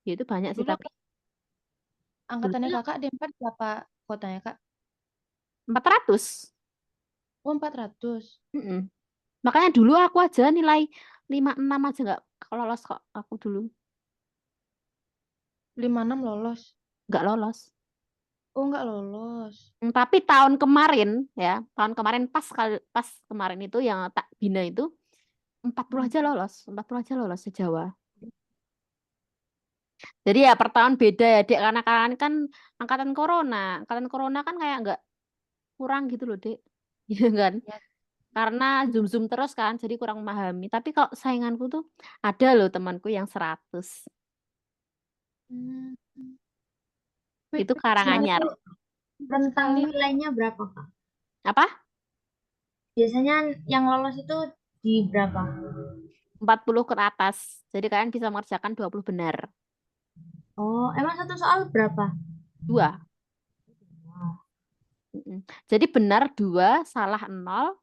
Ya itu banyak sih dulu tapi angkatannya dulu kakak D4 berapa kotanya, Kak? 400. Oh, 400. Mm-mm. Makanya dulu aku aja nilai 56 aja nggak lolos kok aku dulu. 56 lolos. Nggak lolos. Oh, enggak lolos. Tapi tahun kemarin ya, tahun kemarin pas kemarin itu yang tak bina itu 40 aja lolos, 40 aja lolos se-Jawa. Jadi ya per tahun beda ya, Dek, karena kan angkatan corona. Angkatan corona kan kayak nggak kurang gitu loh, Dek. Iya kan? Ya. Karena zoom terus kan, jadi kurang memahami. Tapi kalau sainganku tuh ada loh temanku yang 100. Hmm. Itu Yang Karanganyar. itu rentang Sekali. nilainya berapa, Kak? Apa? Biasanya yang lolos itu di berapa? 40 ke atas. Jadi kalian bisa mengerjakan 20 benar. Oh, emang satu soal berapa? 2. Mm-mm. Jadi benar 2, salah 0,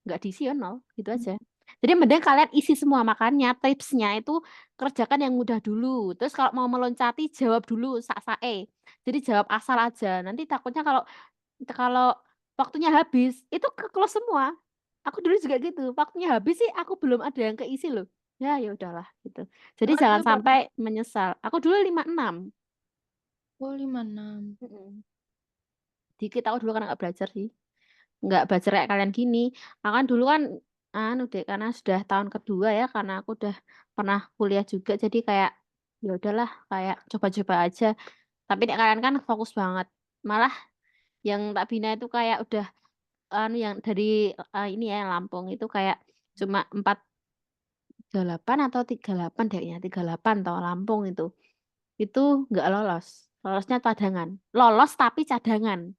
nggak diisi ya 0, gitu aja. Jadi mending kalian isi semua, makanya tipsnya itu kerjakan yang mudah dulu. Terus kalau mau meloncati jawab dulu sak-sae. Jadi jawab asal aja. Nanti takutnya kalau kalau waktunya habis, itu ke close semua. Aku dulu juga gitu. Waktunya habis sih aku belum ada yang keisi loh. Ya ya udahlah gitu. Jadi Kakak jangan dulu berapa? sampai menyesal. Aku dulu 56. Oh, 56. Mm-mm. Dikit aku dulu karena nggak belajar sih. Nggak belajar kayak kalian gini. Aku kan dulu kan anu deh karena sudah tahun kedua ya karena aku udah pernah kuliah juga jadi kayak ya udahlah kayak coba-coba aja. Tapi nek kalian kan fokus banget. Malah yang tak bina itu kayak udah anu yang dari ini ya Lampung itu kayak cuma 48 atau 38 kayaknya 38 tau Lampung itu nggak lolos. Lolosnya cadangan. Lolos tapi cadangan.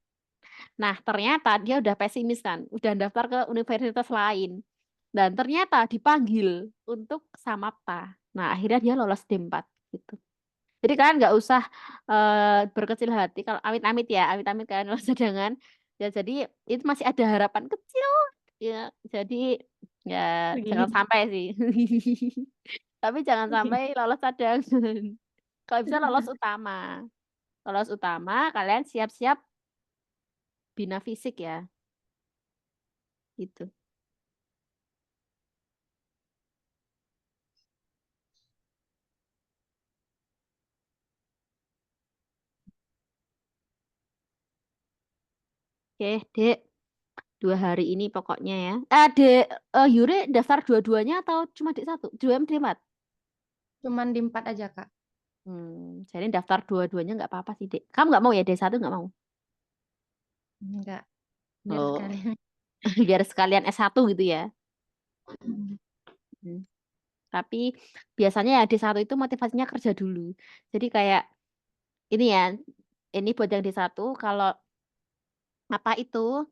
Nah, ternyata dia udah pesimis kan, udah daftar ke universitas lain. Dan ternyata dipanggil untuk Samapta. Nah, akhirnya dia lolos D4 gitu. Jadi kalian nggak usah berkecil hati kalau amit-amit ya, amit-amit kalian lolos cadangan. Ya jadi itu masih ada harapan kecil. Ya, jadi ya jangan Begini. sampai sih. Tapi jangan sampai lolos cadangan. Kalau bisa lolos utama. Lolos utama, kalian siap-siap bina fisik ya. Gitu. Oke, Dek. 2 hari ini pokoknya ya. Dek, Yure daftar dua-duanya atau cuma D1? 2M D4? Cuman D4 aja, Kak. Jadi daftar dua-duanya nggak apa-apa sih, Dek. Kamu nggak mau ya D1 nggak mau? Enggak. Biar Oh, sekalian. biar sekalian S1 gitu ya. Hmm. Tapi biasanya ya D1 itu motivasinya kerja dulu. Jadi kayak ini ya, ini buat yang D1 kalau apa itu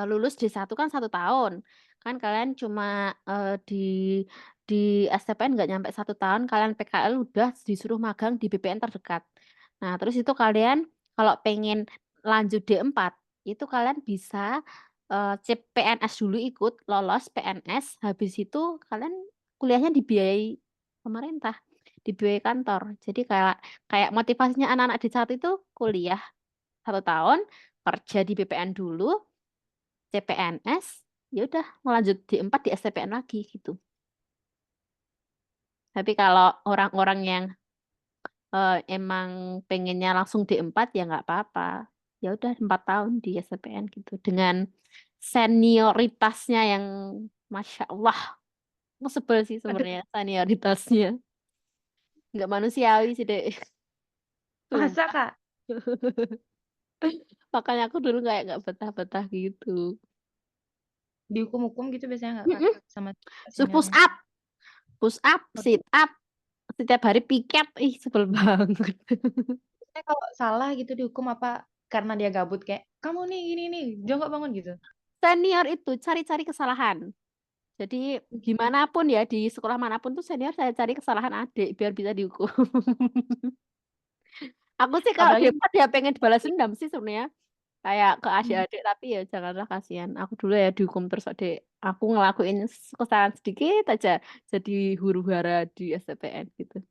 lulus D1 kan 1 tahun. Kan kalian cuma di STPN nggak nyampe 1 tahun, kalian PKL udah disuruh magang di BPN terdekat. Nah, terus itu kalian kalau pengen lanjut D4, itu kalian bisa CPNS dulu ikut, lolos PNS, habis itu kalian kuliahnya dibiayai pemerintah, dibiayai kantor. Jadi kayak kayak motivasinya anak-anak D1 itu kuliah 1 tahun, kerja di BPN dulu, CPNS, ya udah melanjut D4 di STPN lagi gitu. Tapi kalau orang-orang yang emang pengennya langsung D4 ya nggak apa-apa. Ya udah 4 tahun di STPN gitu dengan senioritasnya yang Masya Allah. Aku sebel sih Aduh, sebenarnya senioritasnya. Nggak manusiawi sih deh. masa, Sumpah. Kak? Makanya aku dulu kayak nggak betah-betah gitu. Dihukum-hukum gitu biasanya nggak, Kak? Mm-mm. Sama So, push seniornya. up, sit up, setiap hari piket, ih sebel banget. Saya kalau salah gitu dihukum apa karena dia gabut kayak kamu nih gini nih jangan bangun gitu. Senior itu cari-cari kesalahan. Jadi gimana pun ya di sekolah manapun tuh senior saya cari kesalahan adik biar bisa dihukum. Aku sih kalau Apalagi dia pengen balas dendam sih sebenarnya kayak ke adik-adik, tapi ya janganlah, kasihan. Aku dulu ya dihukum terus adik. Aku ngelakuin kesalahan sedikit aja jadi huru-hara di STPN gitu.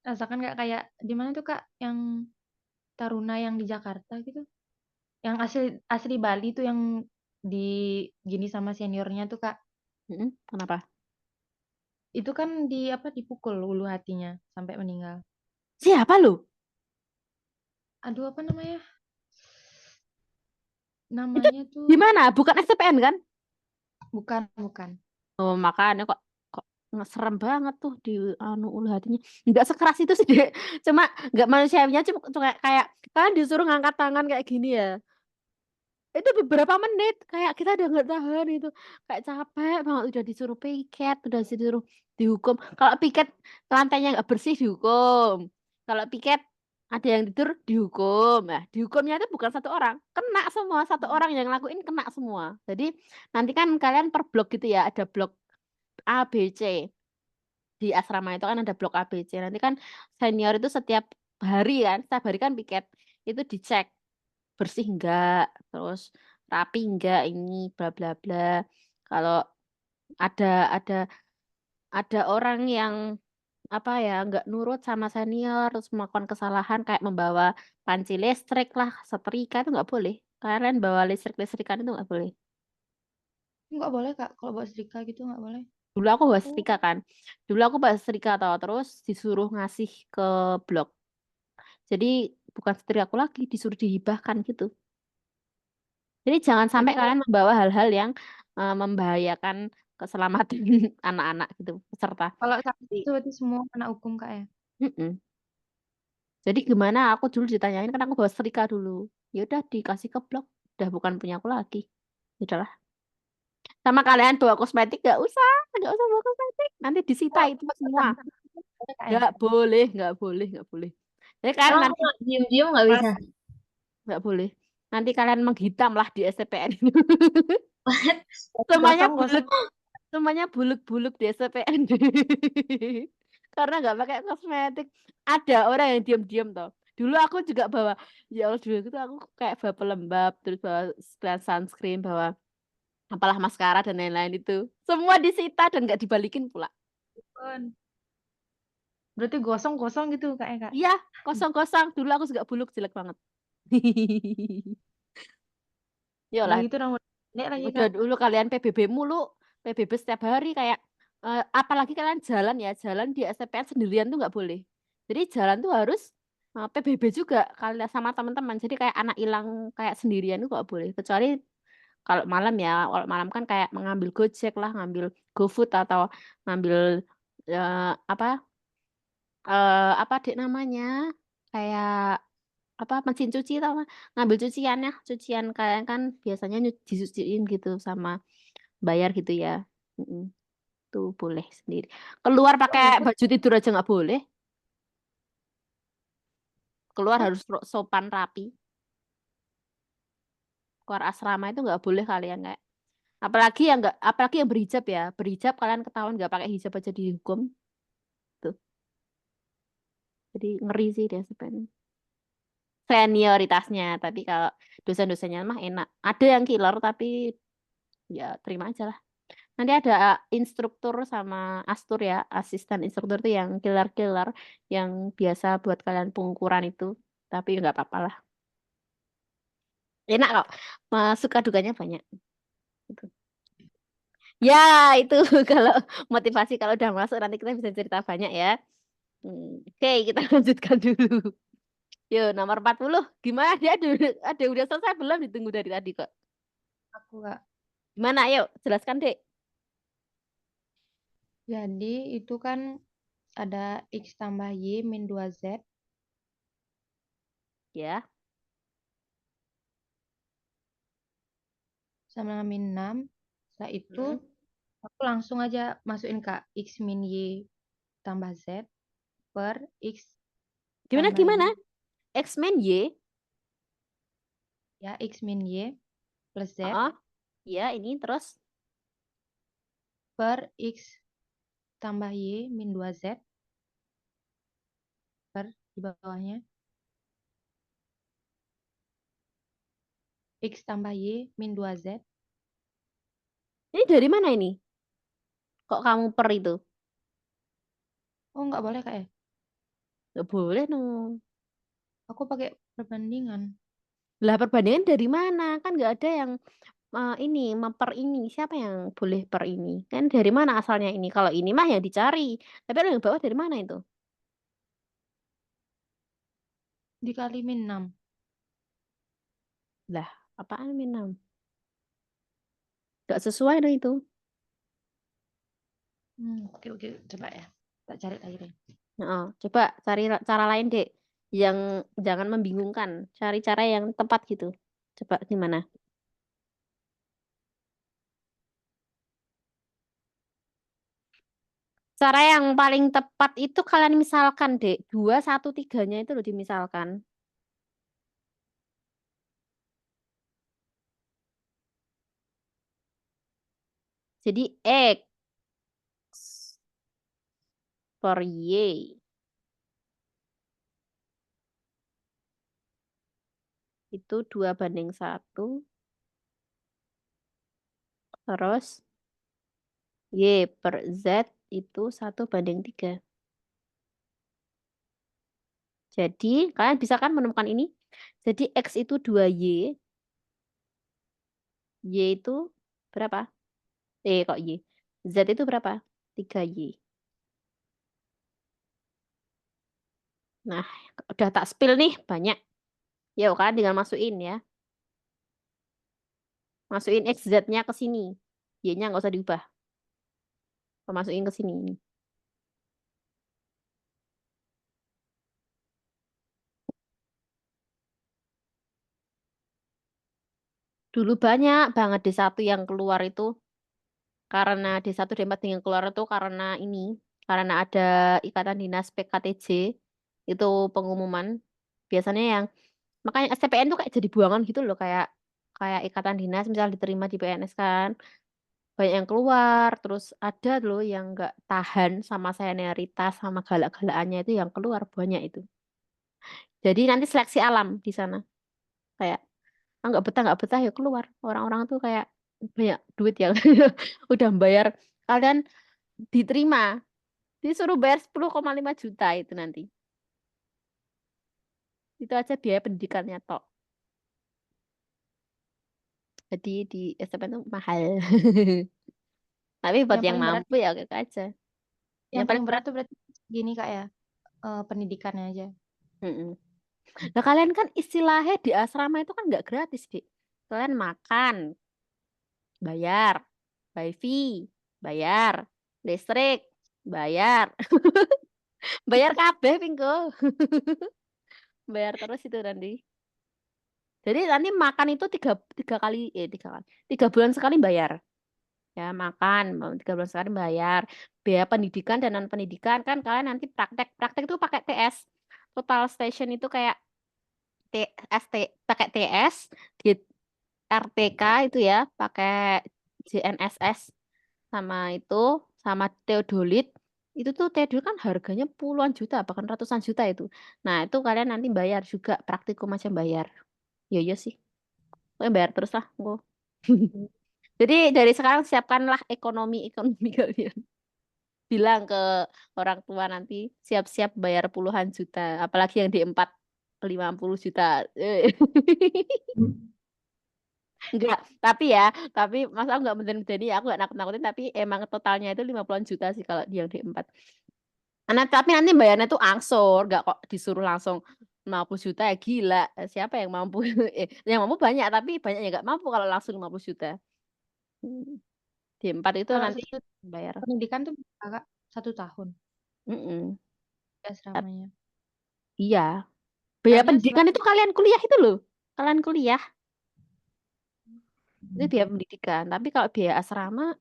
rasakan nggak kayak di mana tuh Kak yang Taruna yang di Jakarta gitu. Yang asli asli Bali tuh yang di gini sama seniornya tuh Kak. Kenapa? Itu kan di apa dipukul ulu hatinya sampai meninggal. Siapa lu? Aduh apa namanya? Itu Namanya tuh gimana? Bukan STPN kan? bukan. Oh, makanya kok kok serem banget tuh di anu ulu hatinya. Nggak sekeras itu sih, Dek. Cuma nggak manusiawinya, cuma kayak kan disuruh ngangkat tangan kayak gini ya. Itu beberapa menit kayak kita udah nggak tahan itu. Kayak capek banget udah disuruh piket, udah disuruh dihukum. Kalau piket lantainya nggak bersih dihukum. Kalau piket ada yang tidur dihukum. Nah, dihukumnya itu bukan satu orang, kena semua, satu orang yang ngelakuin kena semua. Jadi nanti kan kalian per blok gitu ya, ada blok A, B, C. Di asrama itu kan ada blok A, B, C. Nanti kan senior itu setiap hari kan piket itu dicek bersih enggak, terus rapi enggak ini bla bla bla. Kalau ada ada ada orang yang apa ya enggak nurut sama senior terus melakukan kesalahan kayak membawa panci listrik lah, setrika itu enggak boleh. Kalian bawa listrik-listrikan itu enggak boleh. Nggak boleh Kak kalau bawa setrika gitu nggak boleh. Dulu aku bawa Oh, setrika kan. Dulu aku bawa setrika tau, terus disuruh ngasih ke blok. Jadi bukan setrika aku lagi, disuruh dihibahkan gitu. Jadi jangan sampai berarti kalian membawa hal-hal yang membahayakan keselamatan anak-anak gitu, peserta. kalau saat Jadi, itu berarti semua kena hukum Kak ya. mm-mm. Jadi gimana? Aku dulu ditanyain kan aku bawa setrika dulu. Ya udah dikasih ke blok, udah bukan punya aku lagi. Udahlah. Sama kalian bawa kosmetik nggak usah bawa kosmetik. Nanti disita Kalau itu pas semua. pacaran boleh Kak ya. Nggak boleh. Jadi kalian Emang nanti kalau diem-diem nggak pas bisa? nggak boleh. Nanti kalian menghitam lah di STPN. Berarti Semuanya gosong-gosong. bulat. Semuanya buluk-buluk di SPN. Karena nggak pakai kosmetik. Ada orang yang diam-diam toh. Dulu aku juga bawa, ya Allah dulu itu aku kayak bawa pelembab, terus bawa sekalian sunscreen, bawa apalah maskara dan lain-lain itu. Semua disita dan nggak dibalikin pula. Berarti gosong-gosong gitu Kak ya Kak. Iya, kosong-kosong. Dulu aku juga buluk jelek banget. Udah Yolah, gitu rambut pendek lagi udah Kak. dulu kalian PBB mulu, PBB setiap hari kayak apalagi kalian jalan ya, jalan di STPN sendirian tuh nggak boleh. Jadi jalan tuh harus PBB juga kalian sama teman-teman. Jadi kayak anak hilang kayak sendirian tuh nggak boleh. Kecuali kalau malam ya, kalau malam kan kayak mengambil Gojek lah, ngambil GoFood atau ngambil apa apa dek namanya kayak apa mesin cuci tau nggak? Ngambil cuciannya, cucian kalian kan biasanya dicuciin gitu sama bayar gitu ya. Mm-mm. Tuh boleh sendiri. Keluar pakai Oh, ya. baju tidur aja nggak boleh. Keluar Hah? harus sopan rapi. Keluar asrama itu nggak boleh kalian kayak. Apalagi yang berhijab ya. Berhijab kalian ketahuan nggak pakai hijab aja dihukum. Tuh. Jadi ngeri sih dia sebenarnya. Senioritasnya. Tapi kalau dosen-dosennya mah enak. Ada yang killer tapi ya terima aja lah. Nanti ada instruktur sama astur ya, asisten instruktur tuh yang killer-killer, yang biasa buat kalian pengukuran itu. Tapi nggak apa-apa lah. Enak kok. Suka dukanya banyak. Gitu. Ya, itu kalau motivasi kalau udah masuk nanti kita bisa cerita banyak ya. Oke, kita lanjutkan dulu. Yo, nomor 40. Gimana dia ada udah selesai belum ditunggu dari tadi kok. Aku Kak. Gimana? Ayo, jelaskan, Dek. Jadi itu kan ada X tambah Y min 2Z Ya. sama dengan min 6. Setelah itu Hmm. Aku langsung aja masukin Kak. X min Y tambah Z per X Gimana tambah gimana? Y. X-Men Y. Ya, X min Y plus Z Oh, ya ini terus. per X tambah Y min 2Z per di bawahnya. X tambah Y min 2Z. Ini dari mana ini? Kok kamu per itu? Oh, nggak boleh Kak ya? Nggak boleh dong. Aku pakai perbandingan. Lah perbandingan dari mana? Kan nggak ada yang ini memper ini. Siapa yang boleh per ini? Kan dari mana asalnya ini? Kalau ini mah yang dicari. Tapi kalau yang bawah dari mana itu? Dikali min 6. Lah, apaan minum? Nggak sesuai dong itu. Oke, oke. Coba ya. Tak cari lagi deh. Heeh, coba cari cara lain, Dek. Yang jangan membingungkan. Cari cara yang tepat gitu. Coba gimana? Cara yang paling tepat itu kalian misalkan, Dek. 2, 1, 3-nya itu loh dimisalkan. Jadi X per Y itu 2:1. Terus Y per Z itu 1:3. Jadi kalian bisa kan menemukan ini. Jadi X itu 2Y. Y itu berapa? Kok Y? Z itu berapa? 3Y. Nah, udah tak spill nih banyak. Ya kan tinggal masukin ya. Masukin X Z-nya ke sini. Y-nya nggak usah diubah. Masukin ke sini. Dulu banyak banget D1 yang keluar itu. Karena D1 D4 yang keluar itu karena ini. Karena ada Ikatan Dinas PKTJ. Itu pengumuman. Biasanya yang makanya STPN tuh kayak jadi buangan gitu loh, kayak kayak ikatan dinas misal diterima di PNS kan banyak yang keluar, terus ada loh yang nggak tahan sama senioritas sama galak-galakannya itu yang keluar banyak itu. Jadi nanti seleksi alam di sana kayak nggak betah ya keluar orang-orang tuh kayak banyak duit yang udah bayar kalian diterima disuruh bayar 10,5 juta itu nanti itu aja biaya pendidikannya tok. Jadi di STPN tuh mahal. Tapi buat Yang yang paling berat, mampu ya oke aja. yang Yang paling paling berat berat. tuh berarti gini Kak ya. Pendidikannya aja. Mm-mm. Nah kalian kan istilahnya di asrama itu kan nggak gratis, Dik. Kalian makan, bayar, wifi, bayar, listrik, bayar, bayar kabeh pingko. Bayar terus itu nanti. Jadi nanti makan itu tiga bulan sekali bayar. Ya makan 3 bulan sekali bayar. Biaya pendidikan dan non pendidikan kan kalian nanti praktek itu pakai TS. Total Station itu kayak TST pakai TS di RTK itu ya pakai JNSS sama itu sama Theodolit itu tuh Theodolit kan harganya puluhan juta bahkan ratusan juta itu. Nah itu kalian nanti bayar juga praktikum aja bayar. Ya iya sih. Pokoknya bayar terus lah. Jadi dari sekarang siapkanlah ekonomi kalian. Bilang ke orang tua nanti siap-siap bayar puluhan juta. Apalagi yang D4 50 juta. Enggak, tapi masa aku nggak medeni aku nggak nakut-nakutin, tapi emang totalnya itu 50-an juta sih kalau di yang D4. Nah, tapi nanti bayarnya tuh angsur, nggak kok disuruh langsung 50 juta ya gila. Siapa yang mampu? Yang mampu banyak, tapi banyak yang nggak mampu kalau langsung 50 juta. Hmm. D4 itu Kalau nanti sistem bayar. pendidikan tuh Kakak 1 tahun Mm-mm. asramanya. Iya, biaya Karena pendidikan itu kalian kuliah itu loh. Kalian kuliah itu Hmm. biaya pendidikan, tapi kalau biaya asrama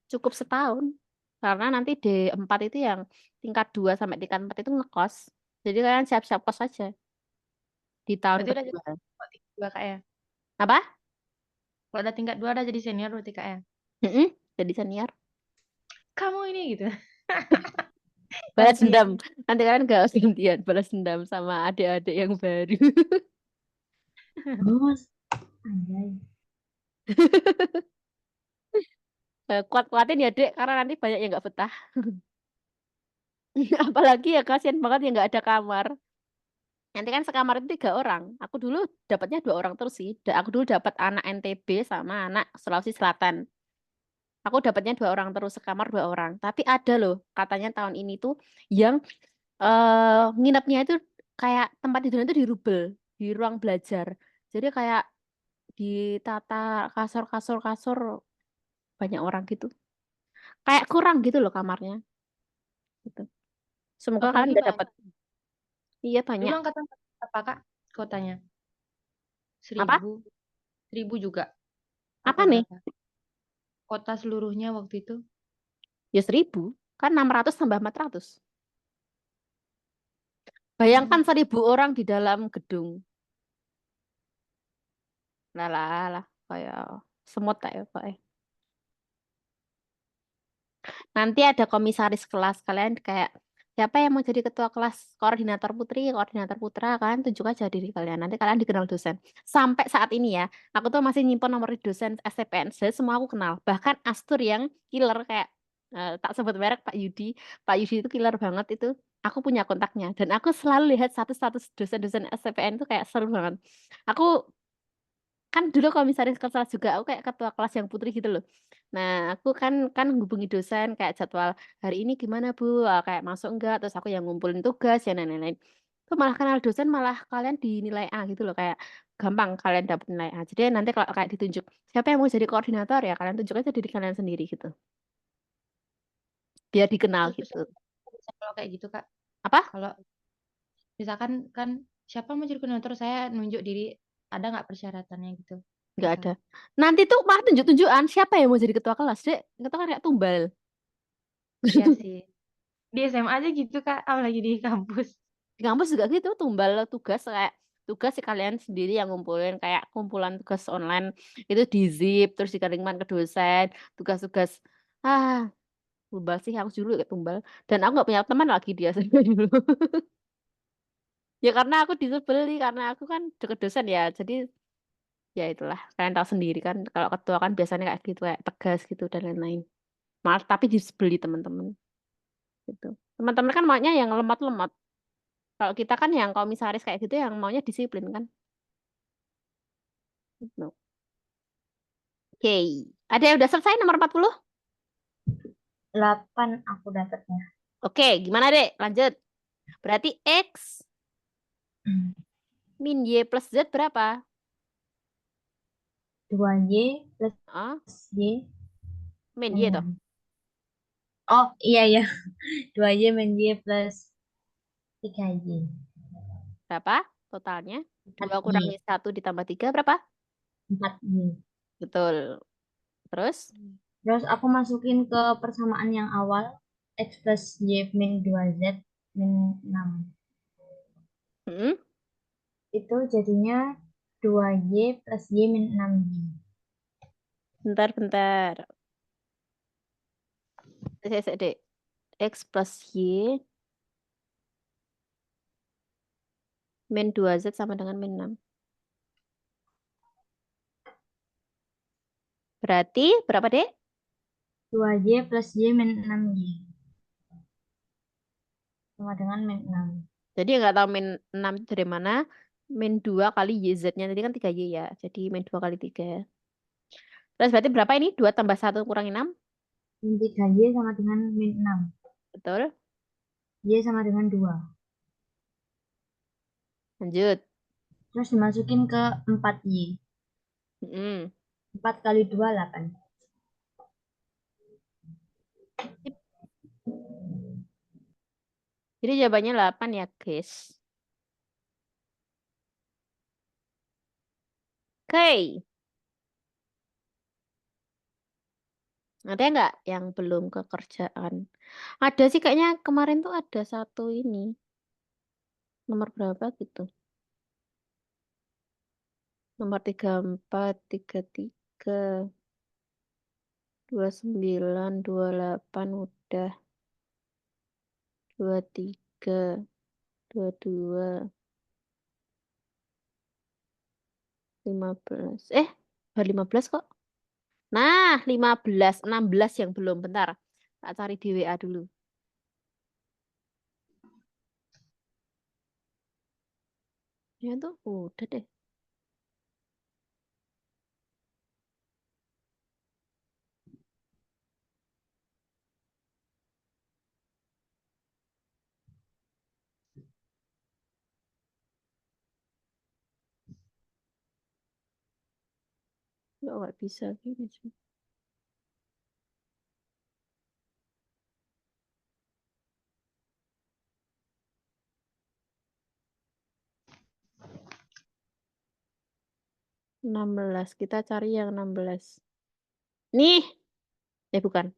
cukup setahun. Karena nanti D4 itu yang tingkat 2 sampai tingkat 4 itu ngekos. Jadi kalian siap-siap kos aja di tahun Berarti udah jadi kedua. tingkat 2 Kak ya. Apa? Kalau udah tingkat 2 udah jadi senior berarti Kak ya. Mm-mm, jadi senior. Kamu ini gitu. Balas Gantian. dendam. Nanti kalian gak harus gantian balas dendam sama adik-adik yang baru. Oh, anjay. Kuat-kuatin ya, Dek, karena nanti banyak yang nggak betah. Apalagi ya kasihan banget yang nggak ada kamar. Nanti kan sekamar itu 3 orang. Aku dulu dapatnya 2 orang terus sih. Aku dulu dapat anak NTB sama anak Sulawesi Selatan. Aku dapatnya 2 orang terus, sekamar 2 orang. Tapi ada loh, katanya tahun ini tuh yang nginepnya itu kayak tempat tidurnya itu di rubel, di ruang belajar. Jadi kayak ditata kasur-kasur banyak orang gitu. Kayak kurang gitu loh kamarnya. Gitu. Semoga kalian Apalagi nggak dapat. banyak. Iya Dulu banyak. angkatan apa Kak? Kotanya? Apa? 1000. 1000 juga. Apa Apa nih? berapa? Kota seluruhnya waktu itu. Ya 1000. Kan 600 tambah 400. Hmm. Bayangkan 1000 orang di dalam gedung. Lah lah lah. Kayak semut kayak pokoknya. Nanti ada komisaris kelas. Kalian kayak siapa yang mau jadi ketua kelas? Koordinator putri, koordinator putra. Kalian tunjuk aja diri kalian. Nanti kalian dikenal dosen. Sampai saat ini ya, aku tuh masih nyimpen nomor dosen STPN. Jadi semua aku kenal. Bahkan Astur yang killer kayak tak sebut merek Pak Yudi. Pak Yudi itu killer banget itu. Aku punya kontaknya. Dan aku selalu lihat status-status dosen-dosen STPN itu kayak seru banget. Aku kan dulu komisaris kelas juga aku kayak ketua kelas yang putri gitu loh. Nah, aku kan hubungi dosen kayak jadwal hari ini gimana Bu. Kayak masuk enggak, terus aku yang ngumpulin tugas ya lain-lain. Tuh malah kenal dosen malah kalian dinilai A gitu loh, kayak gampang kalian dapat nilai A. Jadi nanti kalau kayak ditunjuk siapa yang mau jadi koordinator ya kalian tunjuk aja diri kalian sendiri gitu. Biar dikenal Terus gitu. bisa kalau kayak gitu Kak. Apa? Kalau misalkan kan siapa mau jadi koordinator saya nunjuk diri, ada nggak persyaratannya gitu? Enggak Misal. ada. Nanti tuh malah tunjuk-tunjukan siapa yang mau jadi ketua kelas, Dek. Ketua kan kayak tumbal. Iya sih. Di SMA aja gitu Kak, apalagi di kampus. Di kampus juga gitu, tumbal tugas kayak tugas si kalian sendiri yang ngumpulin kayak kumpulan tugas online itu di zip terus dikirimkan ke dosen, tugas-tugas ah tumbal sih aku dulu kayak tumbal dan aku nggak punya teman lagi dia dulu. Ya karena aku disebeli karena aku kan deket dosen ya jadi ya itulah kalian tahu sendiri kan kalau ketua kan biasanya kayak gitu kayak tegas gitu dan lain-lain. Malah tapi disebeli teman-teman gitu. Teman-teman kan maunya yang lemot-lemot. Kalau kita kan yang komisaris kayak gitu yang maunya disiplin kan. Gitu. Oke, ada yang udah selesai nomor 40? 8 aku dapatnya. Oke, gimana dek? Lanjut. Berarti X min Y plus Z berapa? 2Y plus Ah, Y min Y toh. 6. Oh, iya ya. 2Y min Y plus 3Y. Berapa totalnya? 2 kurangi 4Y. 1 ditambah 3 berapa? 4Y. Betul. Terus? Terus aku masukin ke persamaan yang awal. X plus Y min 2Z min 6. Hmm, Itu jadinya 2Y plus Y min 6Y. bentar. Dek. X plus Y min 2Z sama dengan min 6. Berarti berapa dek? 2Y plus Y min 6Y. Sama dengan min 6. Jadi nggak tahu min 6 itu dari mana. Min 2 kali YZ-nya tadi kan 3Y ya. Jadi min 2 kali 3. Terus berarti berapa ini? 2 tambah 1 kurangi 6. Min 3Y sama dengan min 6. Betul. Y sama dengan 2. Lanjut. Terus dimasukin ke 4Y. Mm. 4 kali 2, 8. Jadi jawabannya 8 ya, guys. Oke. Ada nggak yang belum kekerjaan? Ada sih kayaknya kemarin tuh ada satu ini. Nomor berapa gitu? Nomor 34, 33, 29, 28 udah. 23, 22, 15. Baru 15 kok. Nah, 15, 16 yang belum. Bentar. Tak cari di WA dulu. Ya tuh, udah deh. Nggak bisa gini sih. 16. Kita cari yang 16. Nih. Bukan.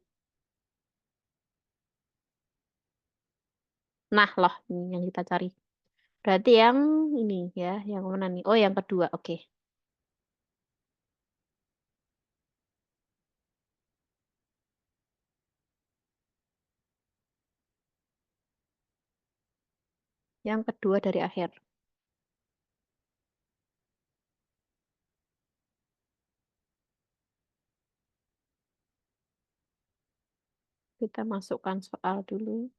Nah, loh. Ini yang kita cari. Berarti yang ini ya. Yang mana nih? Oh, yang kedua. Oke. Yang kedua dari akhir. Kita masukkan soal dulu.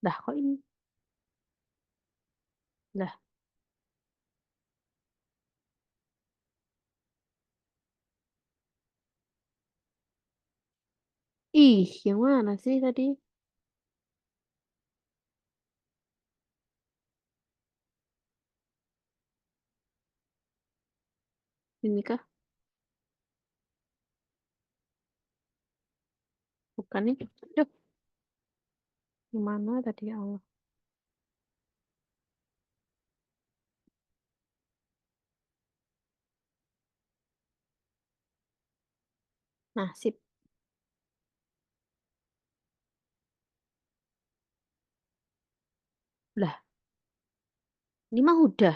Dah, kok ini? Dah. Ih, yang mana sih tadi? Ini kah? Bukan nih. Aduh, yang mana tadi ya Allah? Nah, sip. Lah, ini mah udah.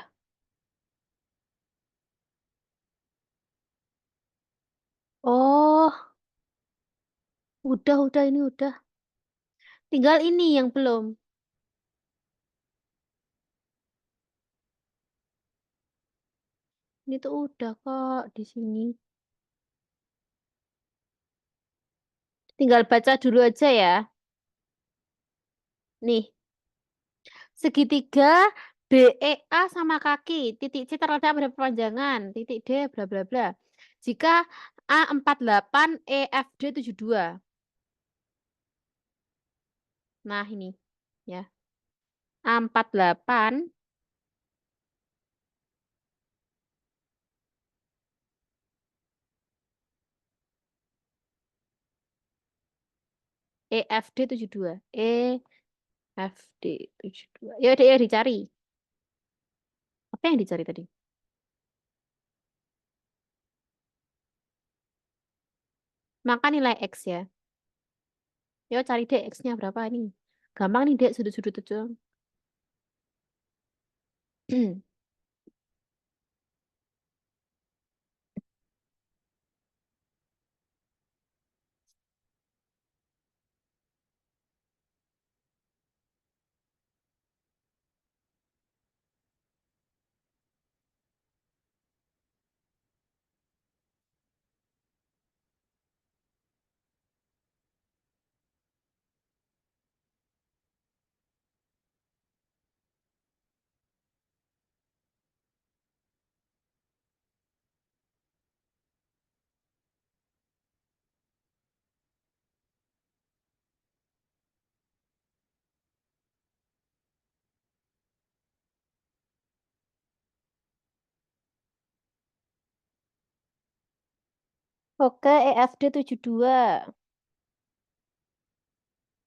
Oh, udah ini udah. Tinggal ini yang belum. Ini tuh udah kok di sini. Tinggal baca dulu aja ya. Nih, segitiga BEA sama kaki. Titik C terletak pada perpanjangan. Titik D bla bla bla. Jika A48, EFD 72. Nah, ini ya. A48, EFD 72. EFD 72. Ya udah ya dicari. Apa yang dicari tadi? Maka nilai X ya. Yo cari deh X-nya berapa ini. Gampang nih dek sudut-sudut itu. Oke, EFD 72.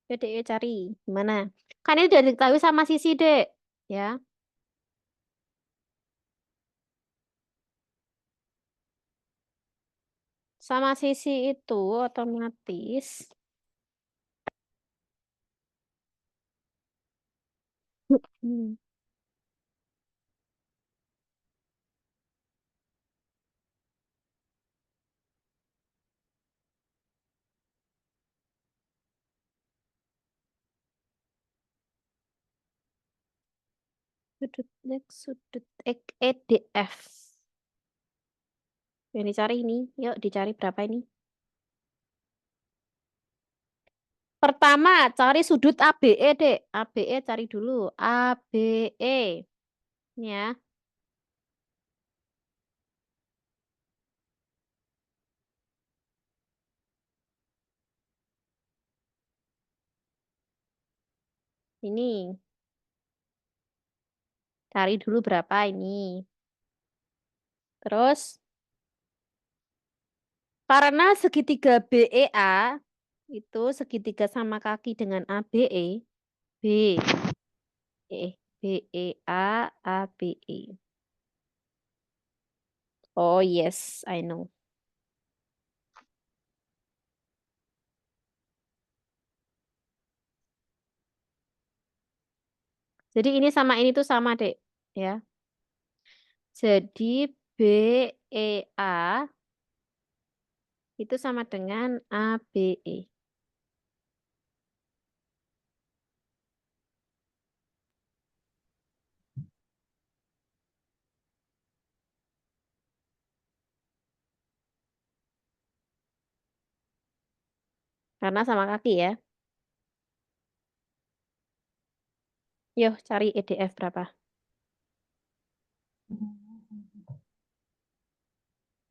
Oke, Dek, cari. Gimana? Kan ini udah diketahui sama Sisi, Dek. Ya. Sama Sisi itu otomatis. Hmm. Sudut X, sudut X, EDF. Yang dicari ini. Yuk, dicari berapa ini? Pertama, cari sudut ABE, Dek. ABE cari dulu. ABE. Ini ya. Ini. Cari dulu berapa ini. Terus, karena segitiga BEA itu segitiga sama kaki dengan ABE, B, BEA, ABE. Oh yes, I know. Jadi ini sama ini tuh sama, Dek. Ya. Jadi BEA itu sama dengan ABE. Karena sama kaki ya. Yuk, cari EDF berapa.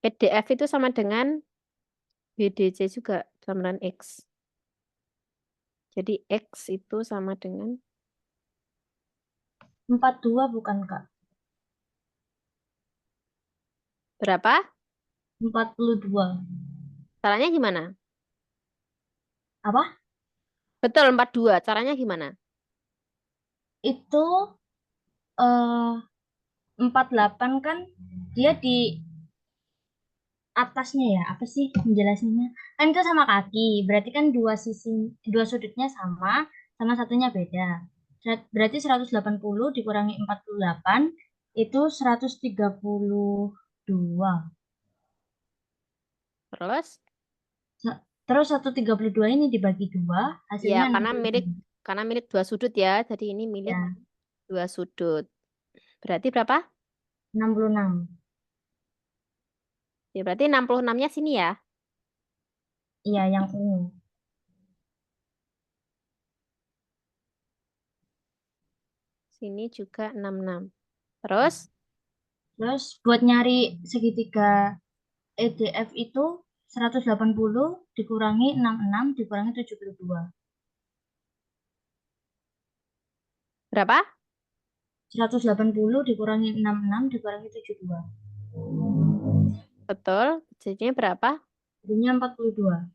EDF itu sama dengan BDC juga, sama dengan X. Jadi X itu sama dengan 42 bukan, Kak? berapa? 42. Caranya gimana? Apa? Betul, 42. Caranya gimana? Itu eh 48 kan dia di atasnya ya. Apa sih penjelasannya? Kan itu sama kaki. Berarti kan dua sudutnya sama, sama satunya beda. Berarti 180 dikurangi 48 itu 132. Terus? Terus 132 ini dibagi dua, Ya, hasilnya karena milik dua sudut ya. Jadi ini milik ya, dua sudut. Berarti berapa? 66. Ya, berarti 66-nya sini ya. Iya, yang ungu. Sini juga 66. Terus? Terus buat nyari segitiga EDF itu 180 dikurangi 66 dikurangi 72. Berapa? 180 dikurangi 66 dikurangi 72. Betul. Jadinya berapa? Jadinya 42.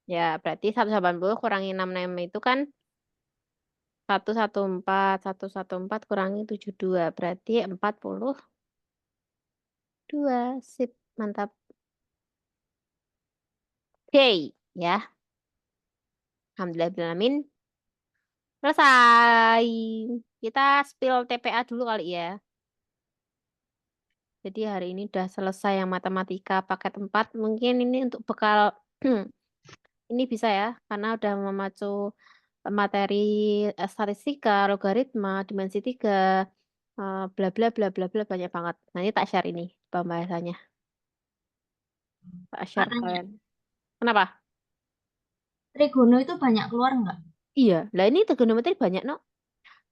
Ya, berarti 180 kurangi 66 itu kan 114. 114 kurangi 72. Berarti 42. Sip, mantap. Oke, ya. Alhamdulillahirrahmanirrahim. Selesai. Kita spill TPA dulu kali ya. Jadi hari ini udah selesai yang matematika paket 4. Mungkin ini untuk bekal ini bisa ya, karena udah memacu materi statistika, logaritma, dimensi 3, bla bla bla bla bla banyak banget. Nanti tak share ini pembahasannya. Tak share Katanya kalian. Kenapa? trigono itu banyak keluar nggak? Iya, lah ini trigonometri banyak, no?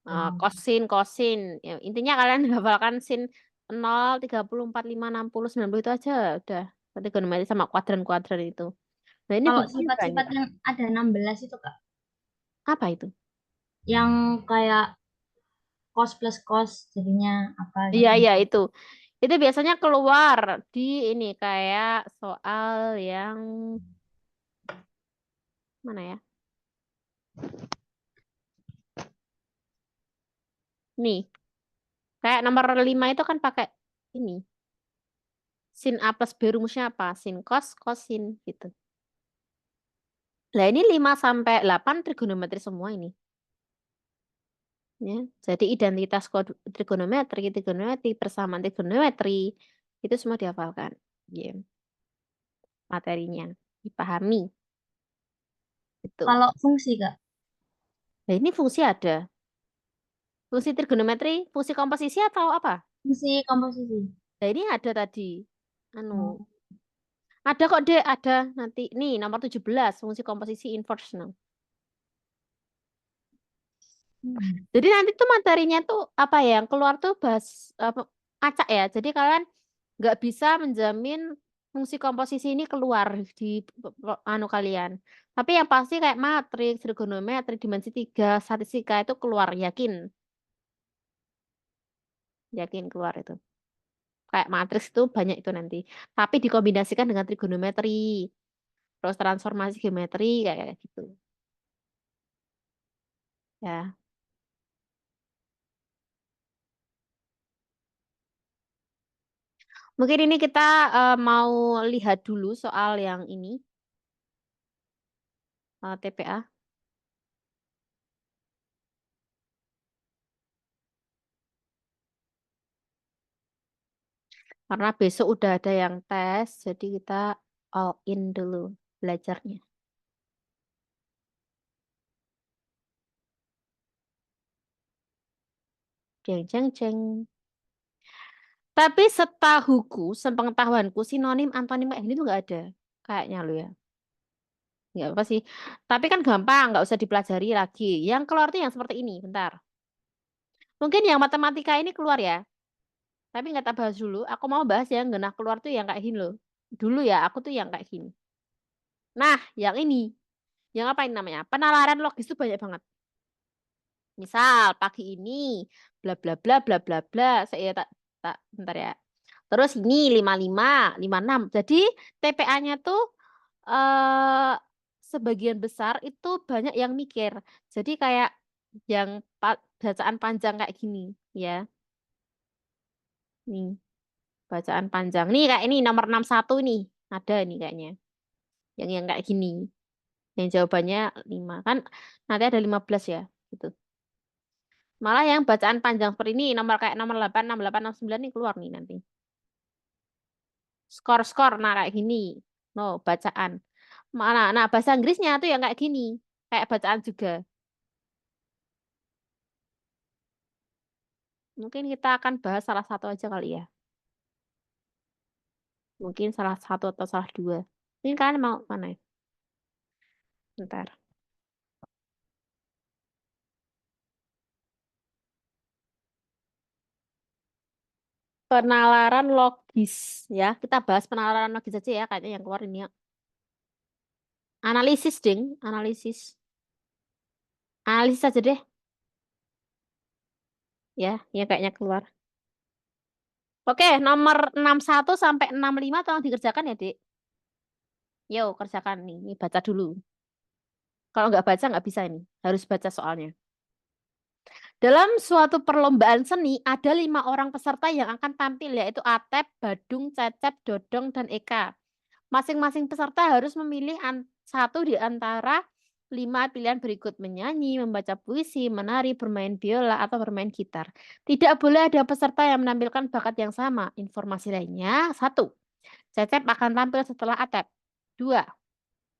Oh. Kosin, kosin. Ya, intinya kalian hafalkan sin 0, 30, 45, 60, 90 itu aja. Udah. Trigonometri sama kuadran-kuadran itu. Nah ini Kalau buktinya sifat-sifat banyak. yang ada 16 itu, Kak, Apa itu? yang kayak cos plus cos jadinya apa Iya, gitu. iya itu. Itu biasanya keluar di ini kayak soal yang mana ya? Nih, kayak nomor 5 itu kan pakai ini. Sin A plus B rumusnya apa? Sin cos, cosin gitu. Nah, ini 5 sampai 8 trigonometri semua ini. Ya, jadi identitas trigonometri, persamaan trigonometri itu semua dihafalkan. Ya, materinya dipahami. Itu. Kalau fungsi, Kak. Nah, ini fungsi ada. Fungsi trigonometri, fungsi komposisi atau apa? Fungsi komposisi. Nah, ini ada tadi. Anu, Oh. ada kok, Dek, ada nanti. Nih, nomor 17, fungsi komposisi inverse. Jadi nanti tuh materinya tuh apa ya, yang keluar tuh bahas apa, acak ya. Jadi kalian nggak bisa menjamin fungsi komposisi ini keluar di anu kalian. Tapi yang pasti kayak matriks, trigonometri, dimensi 3, statistika itu keluar, yakin. Yakin keluar itu. Kayak matriks itu banyak itu nanti. Tapi dikombinasikan dengan trigonometri. Terus transformasi geometri kayak gitu. Ya. Mungkin ini kita mau lihat dulu soal yang ini. TPA. Karena besok udah ada yang tes, jadi kita all in dulu belajarnya. Jeng, jeng, jeng. Tapi setahuku, sepengetahuanku, sinonim, antonim kayak gini tuh nggak ada. Kayaknya lo ya. Nggak apa sih. Tapi kan gampang, nggak usah dipelajari lagi. Yang keluar tuh yang seperti ini, bentar. Mungkin yang matematika ini keluar ya. Tapi nggak tak bahas dulu. Aku mau bahas yang genah keluar tuh yang kayak gini loh. Dulu ya, aku tuh yang kayak gini. Nah, yang ini. Yang apa ini namanya? Penalaran logis tuh banyak banget. Misal pagi ini bla bla bla bla bla bla. Saya tak bentar ya. Terus ini 55, 56. Jadi TPA-nya tuh eh sebagian besar itu banyak yang mikir. Jadi kayak yang bacaan panjang kayak gini ya. Nih, bacaan panjang. Nih kayak ini nomor 61 nih. Ada nih kayaknya. Yang kayak gini. Yang jawabannya 5 kan nanti ada 15 ya gitu. Malah yang bacaan panjang seperti ini, nomor kayak nomor 8, 68, 69 nih keluar nih nanti. Skor-skor, nah kayak gini. No, bacaan. Nah, bahasa Inggrisnya tuh yang kayak gini. Kayak bacaan juga. Mungkin kita akan bahas salah satu aja kali ya. Mungkin salah satu atau salah dua. Ini kalian mau mana ya? Bentar. Penalaran logis ya. Kita bahas penalaran logis aja ya. Kayaknya yang keluar ini ya. Analisis, ding. Analisis. Analisis aja deh. Ya, ya kayaknya keluar. Oke, nomor 61 sampai 65 tolong dikerjakan ya, Dik. Yo, kerjakan nih. Ini baca dulu. Kalau nggak baca nggak bisa ini. Harus baca soalnya. Dalam suatu perlombaan seni, ada 5 orang peserta yang akan tampil, yaitu Atep, Badung, Cecep, Dodong, dan Eka. Masing-masing peserta harus memilih satu di antara 5 pilihan berikut: menyanyi, membaca puisi, menari, bermain biola, atau bermain gitar. Tidak boleh ada peserta yang menampilkan bakat yang sama. Informasi lainnya: 1. Cecep akan tampil setelah Atep. 2.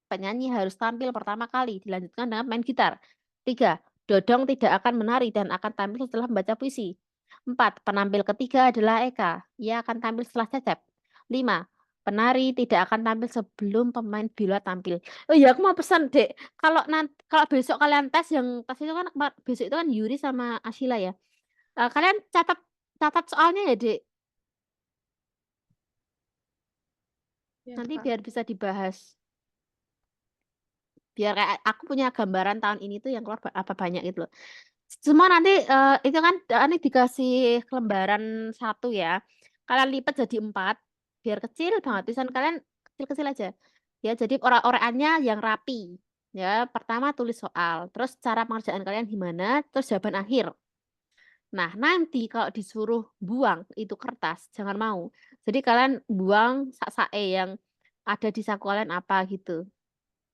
Penyanyi harus tampil pertama kali, dilanjutkan dengan main gitar. 3. Dodong tidak akan menari dan akan tampil setelah membaca puisi. 4. Penampil ketiga adalah Eka. Ia akan tampil setelah Cecep. 5. Penari tidak akan tampil sebelum pemain biola tampil. Oh iya, aku mau pesan, Dek. Kalau besok kalian tes, yang tes itu kan besok itu kan Yuri sama Ashila ya. Kalian catat soalnya ya, Dek. Ya, Nanti Kak. biar bisa dibahas. Biar kayak aku punya gambaran tahun ini tuh yang keluar apa banyak gitu loh. Semua nanti itu kan ini dikasih lembaran 1 ya. Kalian lipat jadi 4. Biar kecil banget. Tulisan kalian kecil-kecil aja. Ya, jadi orang-orangannya yang rapi. Ya, pertama tulis soal. Terus cara pengerjaan kalian gimana. Terus jawaban akhir. Nah, nanti kalau disuruh buang itu kertas, jangan mau. Jadi kalian buang sak-sae yang ada di saku kalian apa gitu.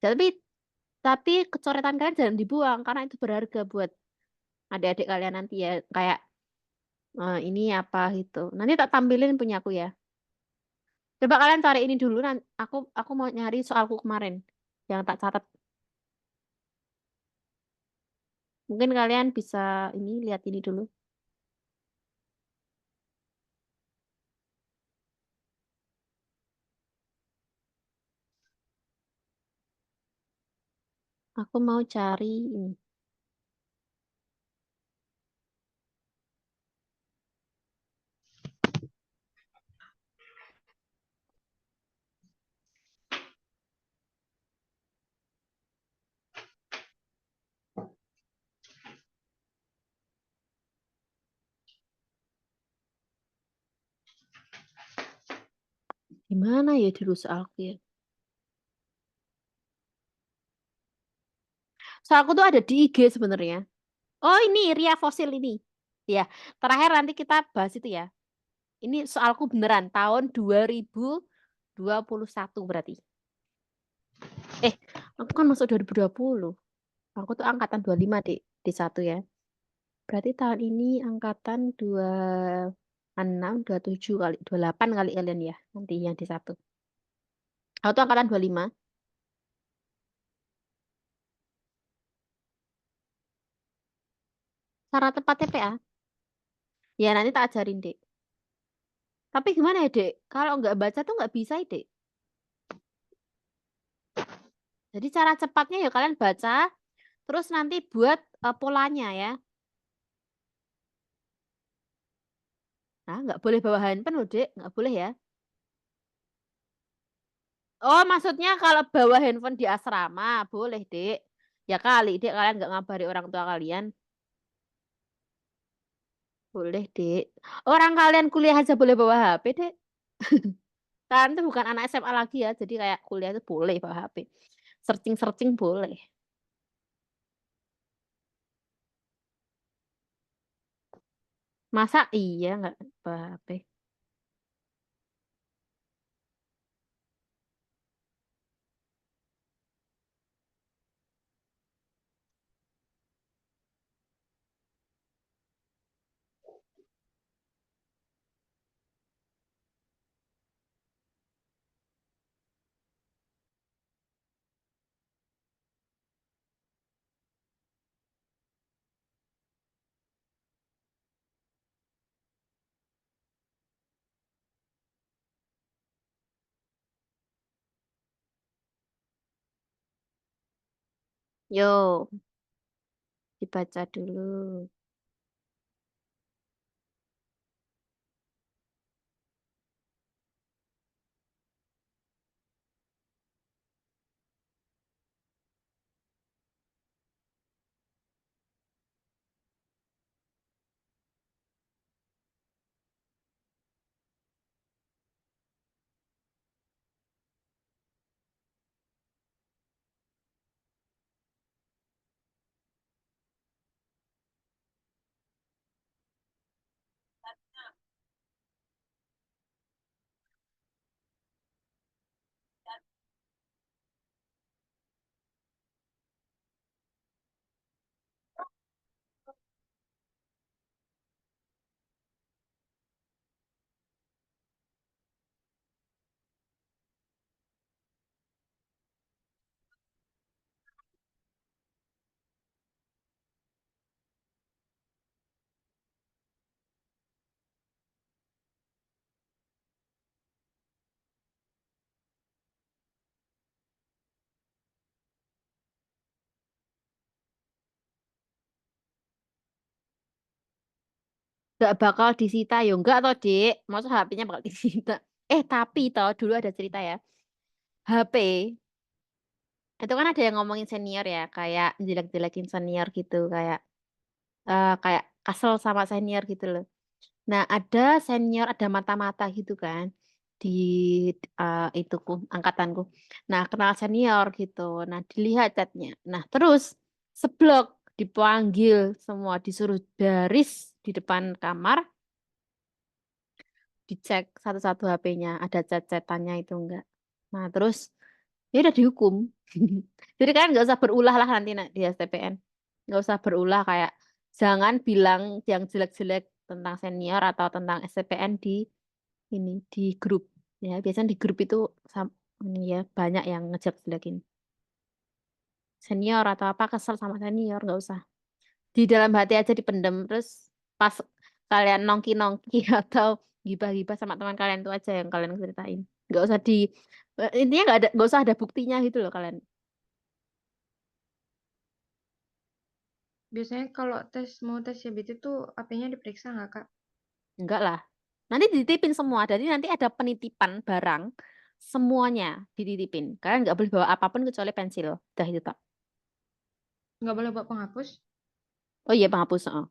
Tapi kecoretan kalian jangan dibuang karena itu berharga buat adik-adik kalian nanti ya. Kayak ini apa gitu. Nanti tak tampilin punya aku ya. Coba kalian cari ini dulu. Aku mau nyari soalku kemarin yang tak catat. Mungkin kalian bisa ini lihat ini dulu. Aku mau cari ini. Gimana ya dulu soalku ya? Soalku tuh ada di IG sebenarnya. Oh ini Ria Fosil ini. Ya, terakhir nanti kita bahas itu ya. Ini soalku beneran tahun 2021 berarti. Aku kan masuk 2020. Aku tuh angkatan 25 di 1 ya. Berarti tahun ini angkatan 26, 27 kali, 28 kali kalian ya. Nanti yang di 1. Aku tuh angkatan 25. Cara tepat TPA. Ya nanti tak ajarin, Dek. Tapi gimana ya, Dek? Kalau nggak baca tuh nggak bisa, ya, Dek. Jadi cara cepatnya ya kalian baca, terus nanti buat polanya ya. Nah, nggak boleh bawa handphone loh, Dek. Nggak boleh ya. Oh, maksudnya kalau bawa handphone di asrama, boleh, Dek. Ya kali, Dek, kalian nggak ngabari orang tua kalian. Boleh, Dek. Orang kalian kuliah aja boleh bawa HP, Dek. Kalian tuh bukan anak SMA lagi ya, jadi kayak kuliah itu boleh bawa HP. Searching-searching boleh. Masa iya nggak bawa HP? Yo, dibaca dulu. Gak bakal disita ya enggak toh, Dek. Masa HP-nya bakal disita. Tapi toh dulu ada cerita ya. HP itu kan ada yang ngomongin senior ya, kayak jelek-jelekin senior gitu, kayak kesel sama senior gitu loh. Nah, ada senior, ada mata-mata gitu kan di ituku, angkatanku. Nah, kenal senior gitu. Nah, dilihat chatnya. Nah, terus seblok dipanggil semua, disuruh baris di depan kamar, dicek satu-satu HP-nya, ada chat-chatannya itu enggak. Nah, terus ya udah dihukum. Jadi kan nggak usah berulah lah nanti di STPN. Nggak usah berulah kayak jangan bilang yang jelek-jelek tentang senior atau tentang STPN di ini di grup. Ya, biasanya di grup itu ini ya banyak yang ngejelek-jelekin senior atau apa kesel sama senior nggak usah. Di dalam hati aja dipendem terus pas kalian nongki-nongki atau gibah-gibah sama teman kalian itu aja yang kalian ceritain. Nggak usah intinya nggak usah ada buktinya gitu loh kalian. Biasanya kalau mau tes CBT tuh HP-nya diperiksa nggak, Kak? Enggak lah. Nanti dititipin semua. Jadi nanti ada penitipan barang. Semuanya dititipin. Kalian nggak boleh bawa apapun kecuali pensil. Udah itu tak. Nggak boleh buat penghapus? Oh iya penghapus. Oh.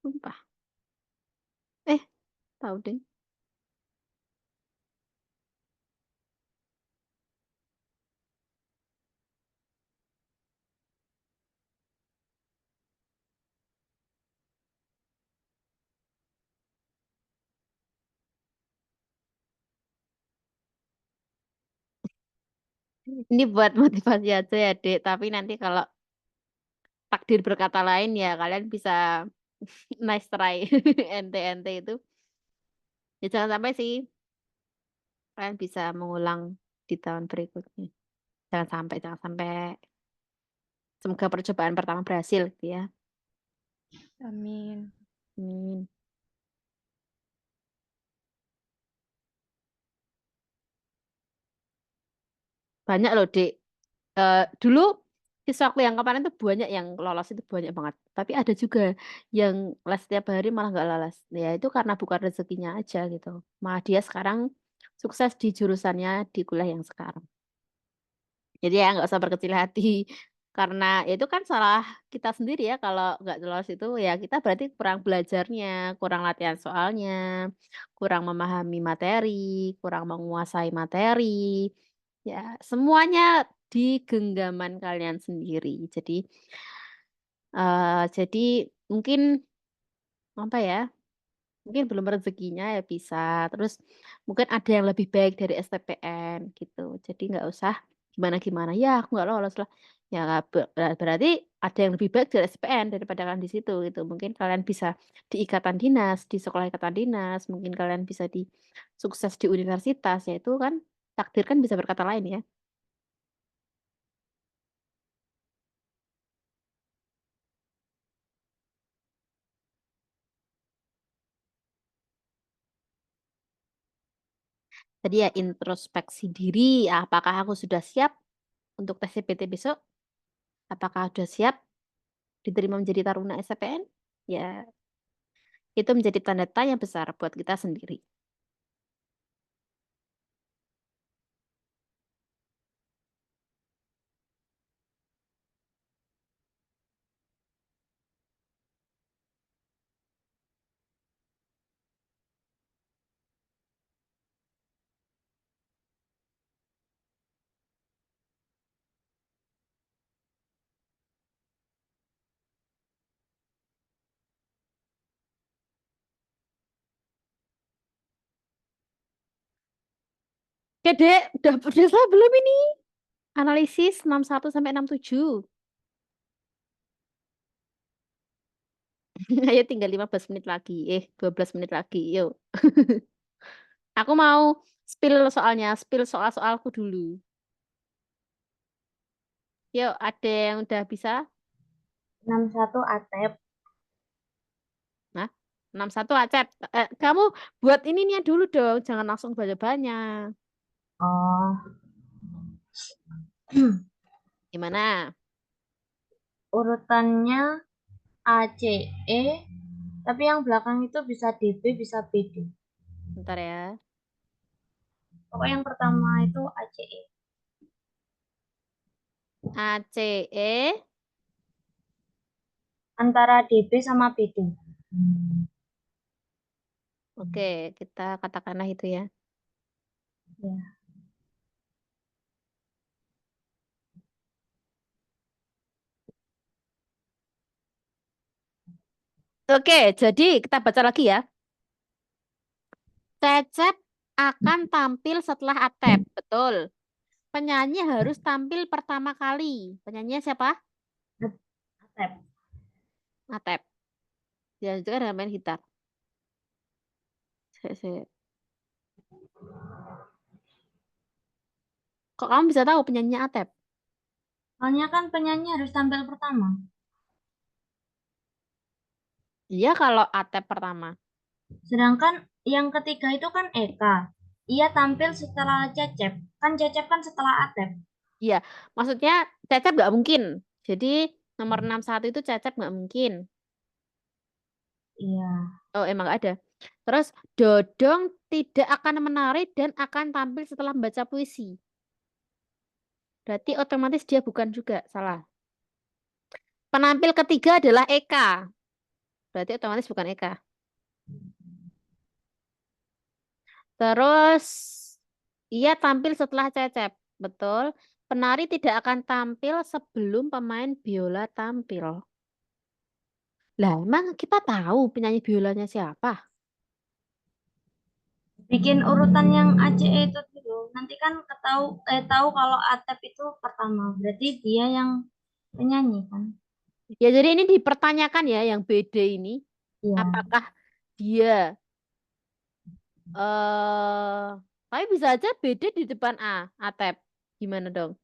Sumpah. Tahu deh. Ini buat motivasi aja ya, Dek. Tapi nanti kalau takdir berkata lain ya kalian bisa nice try. Ente-ente itu. Ya jangan sampai sih. Kalian bisa mengulang di tahun berikutnya. Jangan sampai, jangan sampai. Semoga percobaan pertama berhasil gitu ya. Amin. Amin. Banyak loh, Dek. Dulu siswaku yang kemarin tuh banyak yang lolos itu banyak banget. Tapi ada juga yang les setiap hari malah nggak lolos. Ya itu karena bukan rezekinya aja gitu. Malah dia sekarang sukses di jurusannya di kuliah yang sekarang. Jadi ya nggak usah berkecil hati. Karena ya itu kan salah kita sendiri ya kalau nggak lolos itu ya kita berarti kurang belajarnya, kurang latihan soalnya, kurang memahami materi, kurang menguasai materi. Ya, semuanya di genggaman kalian sendiri. Jadi mungkin apa ya? Mungkin belum rezekinya ya bisa. Terus mungkin ada yang lebih baik dari STPN gitu. Jadi nggak usah gimana-gimana. Ya aku nggak lolos lah. Ya nggak berarti ada yang lebih baik dari STPN daripada kalian di situ gitu. Mungkin kalian bisa di ikatan dinas, di sekolah ikatan dinas. Mungkin kalian bisa di sukses di universitas. Ya itu kan takdir kan bisa berkata lain ya. Tadi ya introspeksi diri, apakah aku sudah siap untuk tes CPT besok? Apakah sudah siap diterima menjadi taruna SPN? Ya, itu menjadi tanda tanya besar buat kita sendiri. Oke, Dek, udah selesai belum ini? Analisis 61 sampai 67. Ayo tinggal 15 menit lagi. 12 menit lagi. Yuk. Aku mau spill soal-soalku dulu. Yuk, ada yang udah bisa? 61 ATEP. Nah, 61 Acep. Kamu buat ininya dulu dong, jangan langsung banyak-banyak. Oh, Gimana? urutannya A, C, E, tapi yang belakang itu bisa DB, bisa BD. Bentar ya. Pokoknya yang pertama itu ACE. ACE Antara DB sama BD. Oke, kita katakanlah itu ya. Ya. Oke, jadi kita baca lagi ya. Cecep akan tampil setelah Atep, betul. Penyanyi harus tampil pertama kali. Penyanyinya siapa? Atep. Atep. Dia juga ada main gitar. Kok kamu bisa tahu penyanyinya Atep? Soalnya kan penyanyi harus tampil pertama. Iya kalau Atep pertama. Sedangkan yang ketiga itu kan Eka. Ia tampil setelah Cecep. Kan Cecep kan setelah Atep. Iya, maksudnya Cecep nggak mungkin. Jadi nomor 61 itu Cecep nggak mungkin. Iya. Oh, emang nggak ada. Terus Dodong tidak akan menari dan akan tampil setelah membaca puisi. Berarti otomatis dia bukan juga, salah. Penampil ketiga adalah Eka. Berarti otomatis bukan Eka. Terus ia tampil setelah Cecep. Betul. Penari tidak akan tampil sebelum pemain biola tampil. Lah, emang kita tahu penyanyi biolanya siapa? Bikin urutan yang ACE itu dulu. Nanti kan tahu kalau Atep itu pertama. Berarti dia yang penyanyi kan? Ya, jadi ini dipertanyakan ya yang BD ini. Iya. Apakah dia tapi bisa aja BD di depan Atep. Gimana dong?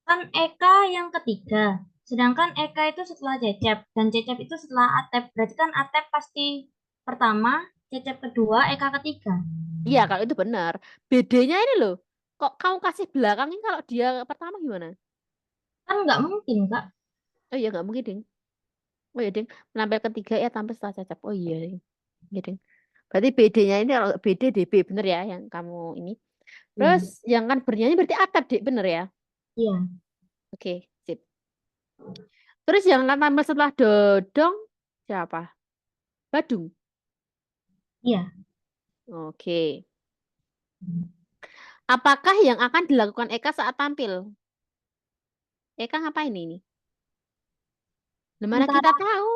Kan Eka yang ketiga. Sedangkan Eka itu setelah Cecep. Dan Cecep itu setelah Atep. Berarti kan Atep pasti pertama, Cecep kedua, Eka ketiga. Iya, kalau itu benar. BD-nya ini loh. Kok kamu kasih belakangnya kalau dia pertama gimana? Kan nggak mungkin, Kak. Oh iya, nggak mungkin, Ding. Oh iya, Ding. Penampil ketiga ya tampil setelah Cecep. Oh iya, Ding. Iya, Ding. Berarti BD-nya ini kalau BD DB bener ya yang kamu ini. Terus Iya. yang kan bernyanyi berarti Atep, Dik, bener ya? Iya. Oke, sip. Terus yang akan tampil setelah Dodong siapa? Badung. Iya. Oke. Apakah yang akan dilakukan Eka saat tampil? Eka ngapain ini? Dimana kita Antara tahu?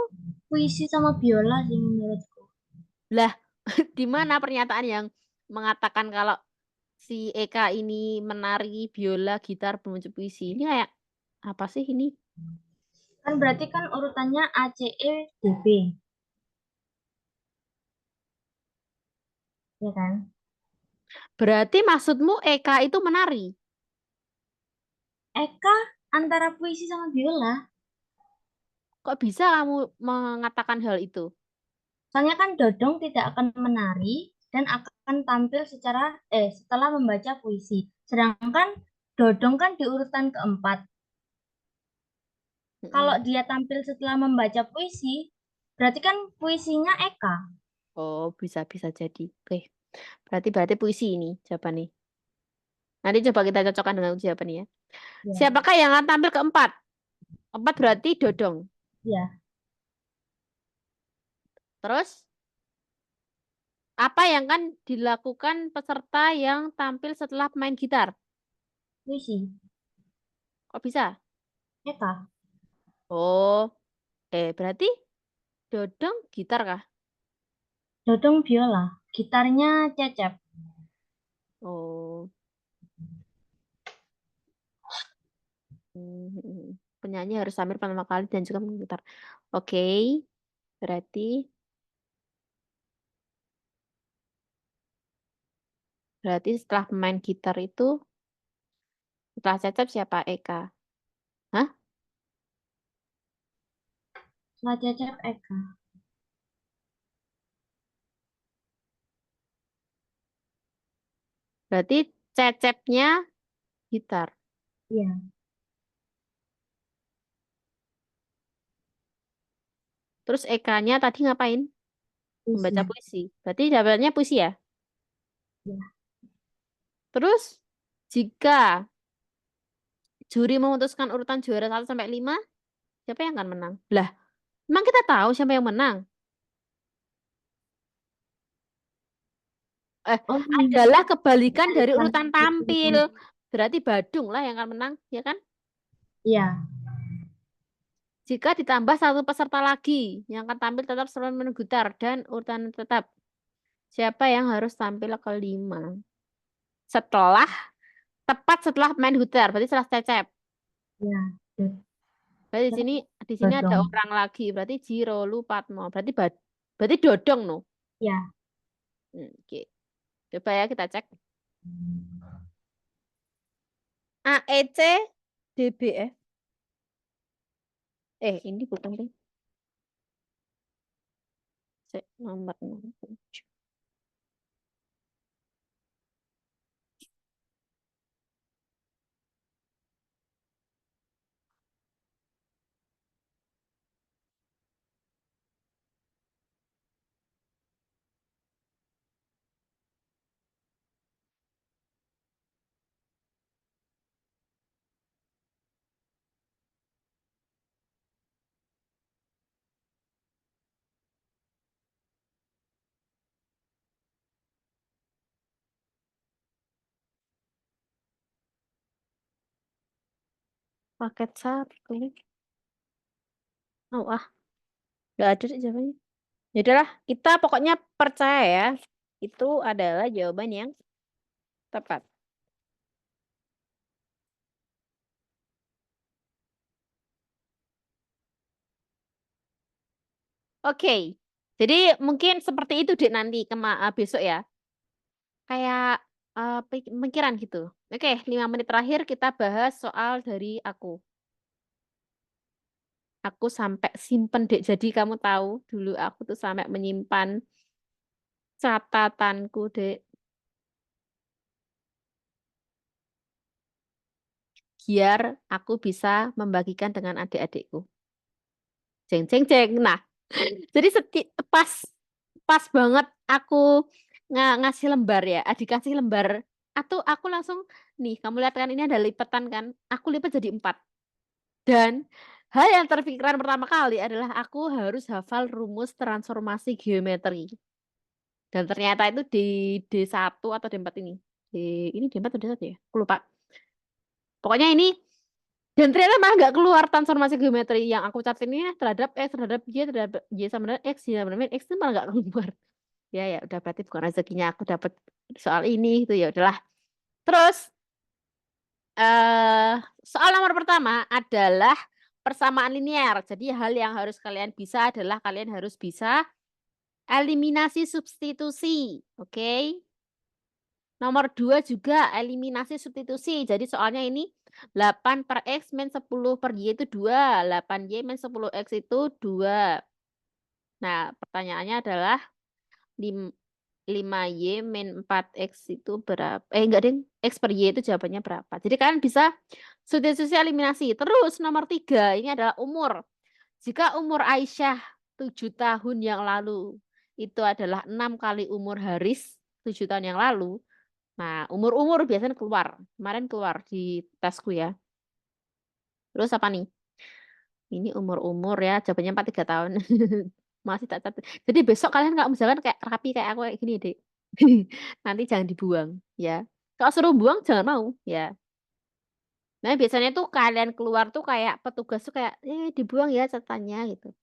puisi sama biola sih menurutku. Lah, di mana pernyataan yang mengatakan kalau si Eka ini menari biola, gitar, bermuncul puisi? Ini kayak apa sih ini? Kan berarti kan urutannya A, C, E, D, B. Ya kan? Berarti maksudmu Eka itu menari? Eka antara puisi sama biola. Kok bisa kamu mengatakan hal itu? Soalnya kan Dodong tidak akan menari dan akan tampil setelah membaca puisi. Sedangkan Dodong kan di urutan keempat. Kalau Mm-mm. dia tampil setelah membaca puisi, berarti kan puisinya Eka. Oh, bisa jadi. Oke. Berarti puisi ini jawabannya. Nanti coba kita cocokkan dengan jawabannya ya. Ya, Siapakah yang akan tampil keempat? Empat berarti Dodong. ya, Terus apa yang akan dilakukan peserta yang tampil setelah main gitar? puisi. Kok bisa? Eka. Oh, berarti Dodong gitar kah? Dodong biola. Gitarnya Cecep. Oh, penyanyi harus tampil pertama kali dan juga main gitar. Oke, berarti setelah main gitar itu setelah Cecep siapa? Eka. Hah? Setelah Cecep Eka. Berarti Cecepnya gitar. Iya, Terus Ekanya tadi ngapain? Membaca puisi. puisi. Berarti jawabannya puisi ya? Ya. Terus jika juri memutuskan urutan juara 1 sampai 5, siapa yang akan menang? Lah, emang kita tahu siapa yang menang? Oh, ini Adalah kebalikan dari balikan urutan gitu. tampil. Berarti Badung lah yang akan menang, ya kan? Iya, Jika ditambah satu peserta lagi yang akan tampil tetap selalu menunggu dan urutan tetap. Siapa yang harus tampil kelima? Setelah tepat setelah main hutar, berarti setelah cecep. iya. Berarti di sini ada Dodong. orang lagi, berarti Jiro, Patmo, berarti Dodong no. Ya. Oke. Coba ya kita cek. AEC DBF. Ini bukan deh. Cek nomor 67. Paket 1. Oh, nggak ada sih jawabannya. Ya udahlah, kita pokoknya percaya ya. Itu adalah jawaban yang tepat. Oke. Jadi mungkin seperti itu deh nanti besok ya. Kayak pemikiran gitu. Oke, 5 menit terakhir kita bahas soal dari aku. Aku sampai simpen deh. Jadi kamu tahu dulu aku tuh sampai menyimpan catatanku deh. Biar aku bisa membagikan dengan adik-adikku. Jeng jeng jeng. Nah, jadi pas pas banget aku ngasih lembar ya, dikasih lembar. Atau aku langsung nih, kamu lihat kan ini ada lipatan kan? Aku lipat jadi 4. Dan hal yang terpikiran pertama kali adalah aku harus hafal rumus transformasi geometri. Dan ternyata itu di D1 atau D4 ini. Ini D4 atau D1 ya? Aku lupa. Pokoknya ini dan ternyata malah nggak keluar transformasi geometri yang aku catat ini terhadap X terhadap Y sama dengan X Y sama dengan X itu malah nggak keluar. Ya udah berarti bukan rezekinya aku dapat soal ini itu ya udahlah. Terus eh soal nomor pertama adalah persamaan linear. Jadi hal yang harus kalian bisa adalah kalian harus bisa eliminasi substitusi. Oke. Nomor 2 juga eliminasi substitusi. Jadi soalnya ini 8 per X min 10 per Y itu 2. 8Y min 10X itu 2. Nah, pertanyaannya adalah 5Y min 4X itu berapa? Enggak deh. X per Y itu jawabannya berapa? Jadi kalian bisa substitusi eliminasi. Terus nomor 3 ini adalah umur. Jika umur Aisyah 7 tahun yang lalu itu adalah 6 kali umur Haris 7 tahun yang lalu. Nah, umur-umur biasanya keluar. Kemarin keluar di tesku ya. Terus apa nih? Ini umur-umur ya, jawabannya 43 tahun. Masih tak catat. Jadi besok kalian nggak misalkan kayak rapi kayak aku kayak gini, Dek. Nanti jangan dibuang, ya. Kalau suruh buang jangan mau, ya. Nah, biasanya tuh kalian keluar tuh kayak petugas tuh kayak dibuang ya catatannya gitu.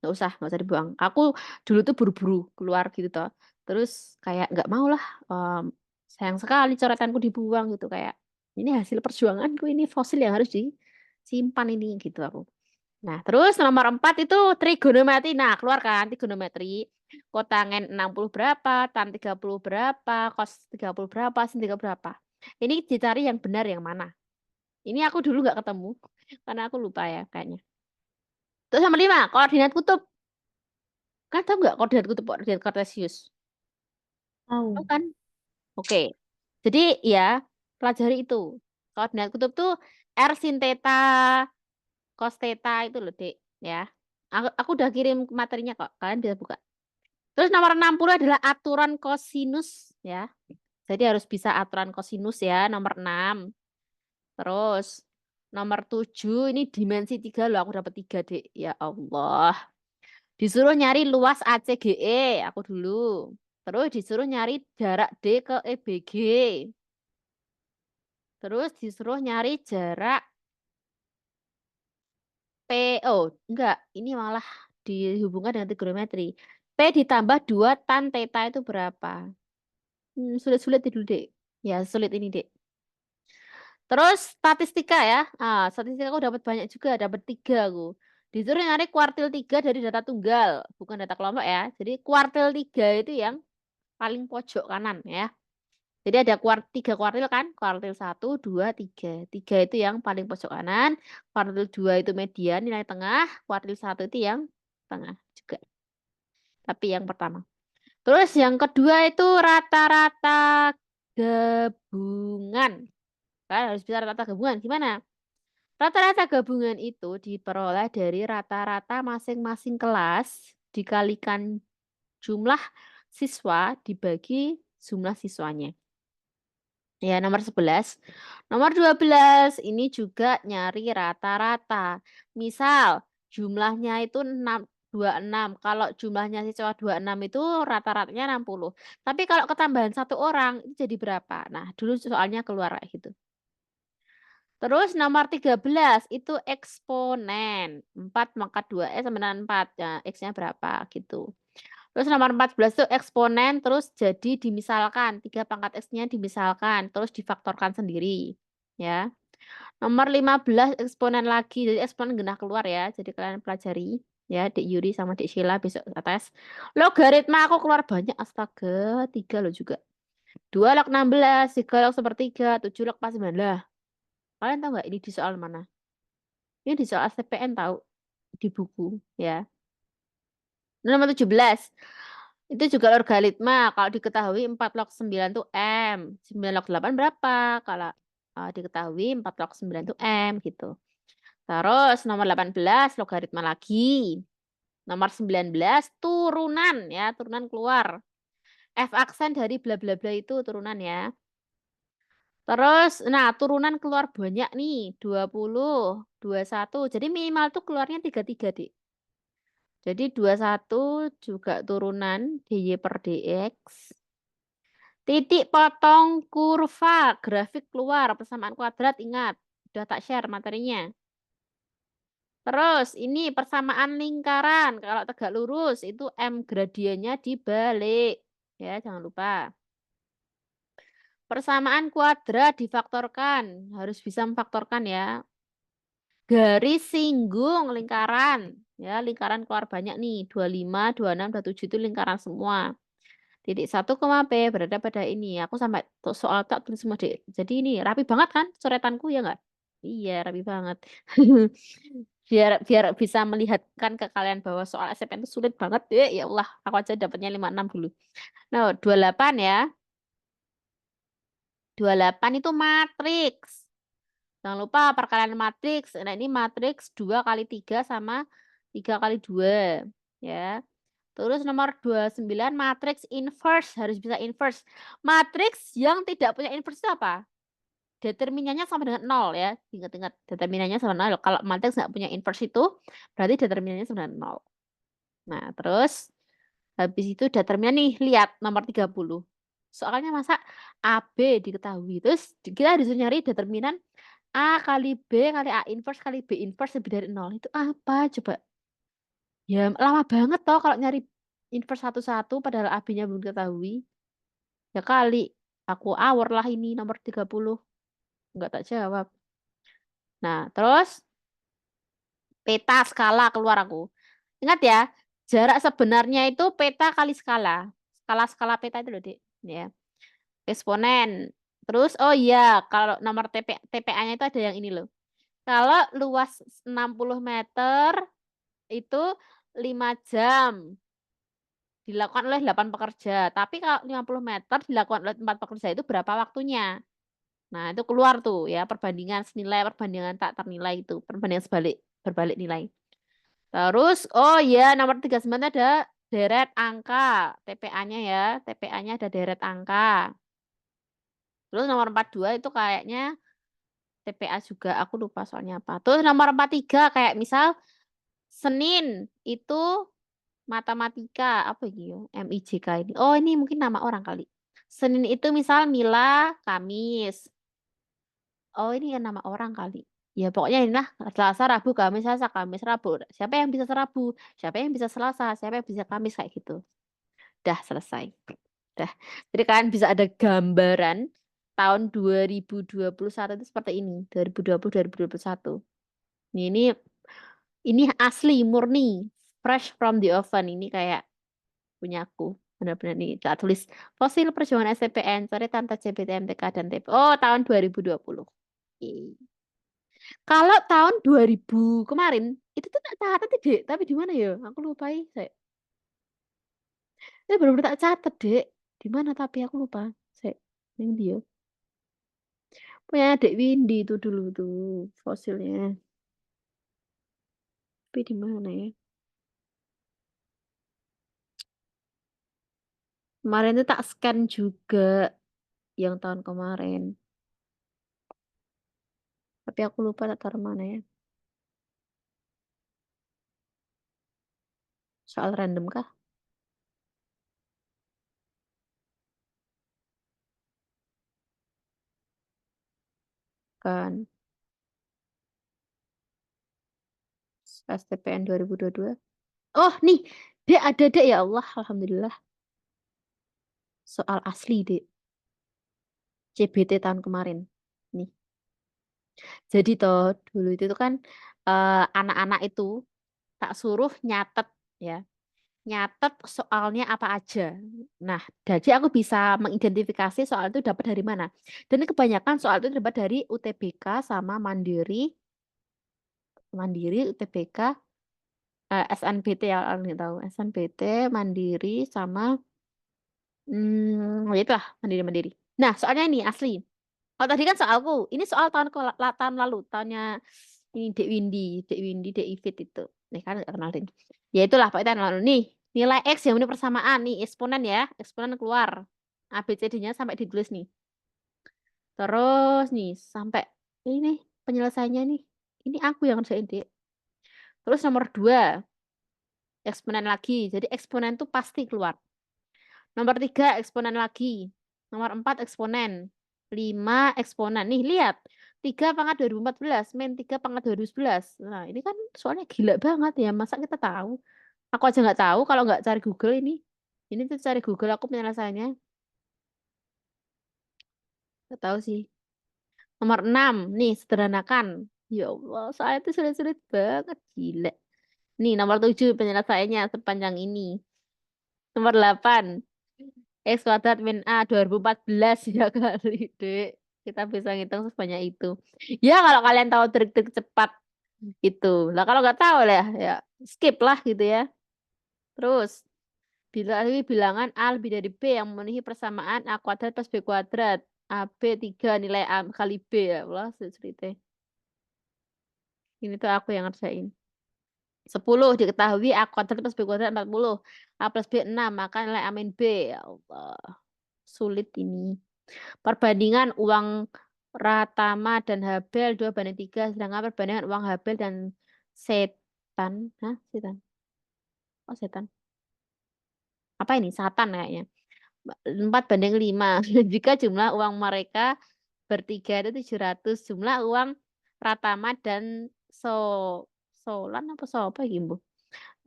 Nggak usah dibuang. Aku dulu tuh buru-buru keluar gitu toh. Terus kayak nggak mau lah, sayang sekali coretanku dibuang gitu kayak ini hasil perjuanganku ini fosil yang harus disimpan ini gitu aku. Nah, terus nomor 4 itu trigonometri. Nah, keluar kan trigonometri. Kotangen 60 berapa, tan 30 berapa, cos 30 berapa, sin 30 berapa. Ini dicari yang benar yang mana. Ini aku dulu nggak ketemu karena aku lupa ya kayaknya. Terus nomor 5, koordinat kutub. Kan tahu nggak koordinat kutub, koordinat kartesius? Tahu Tahu. kan? Oke. Jadi ya, pelajari itu. Koordinat kutub tuh R sin theta, cos theta itu loh, Dek, ya. Aku udah kirim materinya kok. Kalian bisa buka. Terus nomor 60 adalah aturan kosinus, ya. Jadi harus bisa aturan kosinus ya, nomor 6. Terus nomor 7 ini dimensi 3 loh, aku dapat 3, Dek. Ya Allah. Disuruh nyari luas ACGE, aku dulu. Terus disuruh nyari jarak D ke EBG. Terus disuruh nyari jarak P. Oh, enggak. Ini malah dihubungkan dengan trigonometri. P ditambah 2 tan theta itu berapa? Sulit-sulit dulu, Dek. Ya, sulit ini, Dek. Terus statistika ya. Statistika aku dapat banyak juga, dapat 3 aku. Disuruh nyari kuartil 3 dari data tunggal, bukan data kelompok ya. Jadi kuartil 3 itu yang paling pojok kanan ya. Jadi ada 3 kuartil kan? Kuartil 1, 2, 3. 3 itu yang paling pojok kanan, kuartil 2 itu median nilai tengah, kuartil 1 itu yang tengah juga. Tapi yang pertama. Terus yang kedua itu rata-rata gabungan. Kalian harus bisa rata-rata gabungan. Gimana? Rata-rata gabungan itu diperoleh dari rata-rata masing-masing kelas dikalikan jumlah siswa dibagi jumlah siswanya. Ya, nomor 11. Nomor 12 ini juga nyari rata-rata. Misal jumlahnya itu 26. Kalau jumlahnya siswa 26 itu rata-ratanya 60. Tapi kalau ketambahan 1 orang itu jadi berapa? Nah, dulu soalnya keluar kayak gitu. Terus nomor 13 itu eksponen. 4 maka 2S sama dengan 4. Ya, X-nya berapa gitu. Terus nomor 14 itu eksponen terus jadi dimisalkan. 3 pangkat X-nya dimisalkan. Terus difaktorkan sendiri. Ya. Nomor 15 eksponen lagi. Jadi eksponen genah keluar ya. Jadi kalian pelajari. Ya, Dek Yuri sama Dek Sheila besok tes. Logaritma aku keluar banyak. Astaga, 3 loh juga. 2 log 16, 3 log sepertiga, 7 log pas 9 lah. Kalian tahu nggak ini di soal mana? Ini di soal STPN tahu di buku ya. Nomor 17. Itu juga logaritma. Kalau diketahui 4 log 9 itu M. 9 log 8 berapa? Kalau diketahui 4 log 9 itu M gitu. Terus nomor 18 logaritma lagi. Nomor 19 turunan ya, turunan keluar. F aksen dari bla bla bla itu turunan ya. Terus, nah turunan keluar banyak nih, 20, 21. Jadi minimal tuh keluarnya 33, Dik. Jadi 21 juga turunan dy per dx. Titik potong kurva, grafik keluar, persamaan kuadrat, ingat. Udah tak share materinya. Terus ini persamaan lingkaran, kalau tegak lurus itu M gradiennya dibalik. Ya, jangan lupa. Persamaan kuadrat difaktorkan, harus bisa memfaktorkan ya. Garis singgung lingkaran. Ya, lingkaran keluar banyak nih. 25, 26, 27 itu lingkaran semua. Titik 1, P berada pada ini. Aku sampai soal tak tulis semua, Dek. Jadi ini rapi banget kan coretanku ya enggak? Iya, rapi banget. biar bisa melihatkan ke kalian bahwa soal SPN itu sulit banget, Dek. Ya Allah, aku aja dapatnya 56 dulu. Nah, 28 ya. 28 itu matriks. Jangan lupa perkalian matriks. Nah, ini matriks 2 kali 3 sama 3 kali 2. Ya. Terus nomor 29 matriks inverse. Harus bisa inverse. Matriks yang tidak punya inverse itu apa? Determinannya sama dengan 0 ya. Ingat-ingat. Determinannya sama 0. Kalau matriks nggak punya inverse itu, berarti determinannya sama dengan 0. Nah, terus habis itu determinan nih. Lihat nomor 30. Soalnya masa AB diketahui. Terus kita disuruh nyari determinan A kali B kali A inverse kali B inverse lebih dari 0. Itu apa coba? Ya lama banget toh kalau nyari inverse satu-satu padahal AB-nya belum diketahui. Ya kali. Aku awor lah ini nomor 30. Enggak tak jawab. Nah, terus peta skala keluar aku. Ingat ya, jarak sebenarnya itu peta kali skala. Skala peta itu loh, Dek. Ya. Eksponen. Terus, oh iya, kalau nomor TPA-nya itu ada yang ini loh. Kalau luas 60 meter itu 5 jam dilakukan oleh 8 pekerja. Tapi kalau 50 meter dilakukan oleh 4 pekerja itu berapa waktunya? Nah, itu keluar tuh ya perbandingan senilai, perbandingan tak ternilai itu, perbandingan berbalik nilai. Terus, oh ya nomor 39 ada deret angka TPA-nya ya. TPA-nya ada deret angka. Terus nomor 42 itu kayaknya TPA juga, aku lupa soalnya apa. Terus nomor 43 kayak misal Senin itu matematika apa gitu, MIJK ini. Oh, ini mungkin nama orang kali. Senin itu misal Mila, Kamis. Oh, ini kan nama orang kali. Ya pokoknya inilah Selasa, Rabu, Kamis, Selasa, Kamis, Rabu. Siapa yang bisa Rabu? Siapa yang bisa Selasa? Siapa yang bisa Kamis kayak gitu. Dah selesai. Dah. Jadi kalian bisa ada gambaran tahun 2021 itu seperti ini. 2020, 2021. Ini asli, murni. Fresh from the oven. Ini kayak punyaku. Benar-benar nih. Tak tulis fosil perjuangan STPN. Sore Tante CBT, MTK, dan TP. Oh, tahun 2020. Oke. Kalau tahun 2000 kemarin, itu tuh tak catat deh. Tapi di mana ya? Aku lupa ya. Ini benar-benar tak catat dek. Di mana tapi aku lupa. Ini dia. Punya Dek Windy itu dulu tuh fosilnya. Tapi di mana ya? Kemarin itu tak scan juga yang tahun kemarin. Tapi aku lupa tak taruh mana ya. Soal random kah? Kan STPN 2022. Oh, nih. Dek ada dek ya Allah, alhamdulillah. Soal asli dek. CBT tahun kemarin. Nih. Jadi toh dulu itu tuh kan anak-anak itu tak suruh nyatet ya. Nyatet soalnya apa aja. Nah, jadi aku bisa mengidentifikasi soal itu dapat dari mana. Dan ini kebanyakan soal itu dapat dari UTBK sama Mandiri, UTBK, SNBT ya, orang nggak tahu. SNBT, Mandiri sama itulah Mandiri. Nah, soalnya ini asli. Kalau tadi kan soalku, ini soal tahun lalu, tahunnya ini Dek Ivit itu. Nih kan nggak kenal Dek. Ya itulah Pak tahun lalu nih. Nilai X yang ini persamaan nih, eksponen ya, eksponen keluar. ABCD-nya sampai ditulis nih. Terus nih sampai ini penyelesaiannya nih. Ini aku yang ngerjain Dek. Terus nomor 2, eksponen lagi. Jadi eksponen tuh pasti keluar. Nomor 3, eksponen lagi. Nomor 4, eksponen. 5, eksponen. Nih, lihat. 3 pangkat 2014, min 3 pangkat 2011. Nah, ini kan soalnya gila banget ya. Masa kita tahu? Aku aja nggak tahu kalau nggak cari Google ini. Ini tuh cari Google aku penyelesaiannya. Nggak tahu sih. Nomor 6, nih, sederhanakan. Ya Allah, saya tuh sulit-sulit banget. Gila. Nih, nomor 7 penyelesaiannya sepanjang ini. Nomor 8. X kuadrat min A 2014 ya kali, Dek. Kita bisa ngitung sebanyak itu. Ya kalau kalian tahu trik-trik cepat itu. Lah kalau nggak tahu lah ya skip lah gitu ya. Terus bila ini bilangan A lebih dari B yang memenuhi persamaan A kuadrat plus B kuadrat. AB 3 nilai A kali B ya Allah cerita. Ini tuh aku yang ngerjain. 10 diketahui A kuadrat plus B kuadrat 40. A plus B 6 maka nilai A min B. Ya Allah. Sulit ini. Perbandingan uang Ratama dan Habel 2:3, sedangkan perbandingan uang Habel dan Setan. Hah? Setan. Oh, Setan. Apa ini? Satan kayaknya. 4:5. Jika jumlah uang mereka bertiga itu 700. Jumlah uang Ratama dan So Solan apa apa gitu.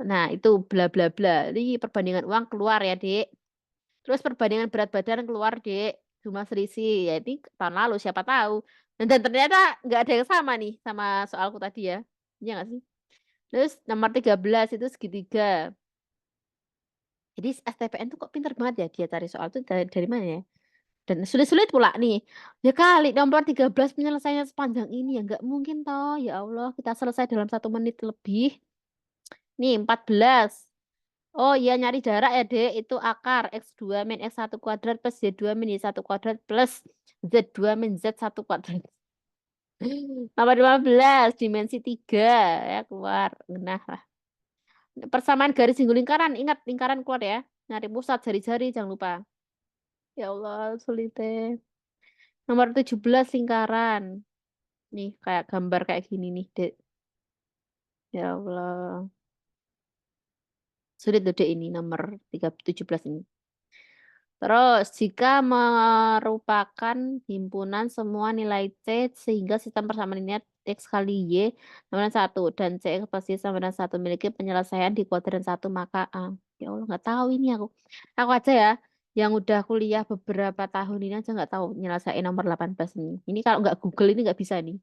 Nah, itu bla bla bla. Ini perbandingan uang keluar ya, Dek. Terus perbandingan berat badan keluar, Dek. Cuma selisih. Ya ini tahun lalu siapa tahu. Dan ternyata nggak ada yang sama nih sama soalku tadi ya. Iya nggak sih? Terus nomor 13 itu segitiga. Jadi STPN tuh kok pinter banget ya dia cari soal tuh dari mana ya? Dan sulit-sulit pula nih. Ya kali nomor 13 penyelesaiannya sepanjang ini ya nggak mungkin toh. Ya Allah, kita selesai dalam 1 menit lebih. Nih 14. Oh iya nyari jarak ya dek. Itu akar X2 min X1 kuadrat plus Z2 min Y1 kuadrat plus Z2 min Z1 kuadrat. Nomor 15 dimensi 3 ya keluar. Nah lah. Persamaan garis singgul lingkaran. Ingat lingkaran keluar ya. Nyari pusat jari-jari jangan lupa. Ya Allah sulit deh. Nomor 17 lingkaran. Nih, kayak gambar kayak gini nih, Dek. Ya Allah. Sulit loh, Dek, ini nomor 17 ini. Terus, jika merupakan himpunan semua nilai C sehingga sistem persamaan linear X kali Y sama dengan 1 dan C pasti sama dengan 1 memiliki penyelesaian di kuadran 1 maka A. Ya Allah, nggak tahu ini aku. Aku aja ya, yang udah kuliah beberapa tahun ini aja nggak tahu nyelesain nomor 18 ini. Ini kalau nggak Google ini nggak bisa nih.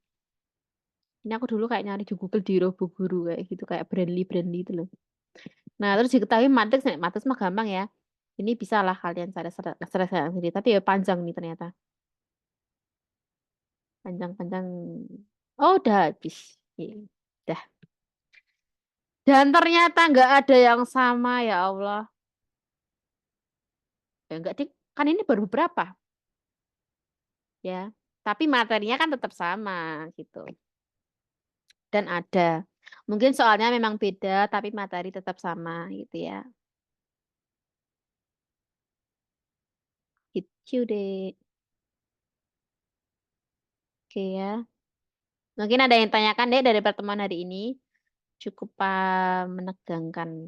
Ini aku dulu kayak nyari di Google di Robo Guru kayak gitu, kayak Brandly itu loh. Nah, terus diketahui matriks, nih, matriks mah gampang ya. Ini bisa lah kalian cari selesai sendiri. Tapi ya panjang nih ternyata. Panjang-panjang. Oh, udah habis. Iya, udah. Dan ternyata nggak ada yang sama ya Allah. Ya enggak ding. Kan ini baru beberapa ya. Tapi materinya kan tetap sama gitu. Dan ada. Mungkin soalnya memang beda tapi materi tetap sama gitu ya. Gitu deh. Oke ya. Mungkin ada yang tanyakan deh dari pertemuan hari ini. Cukup menegangkan.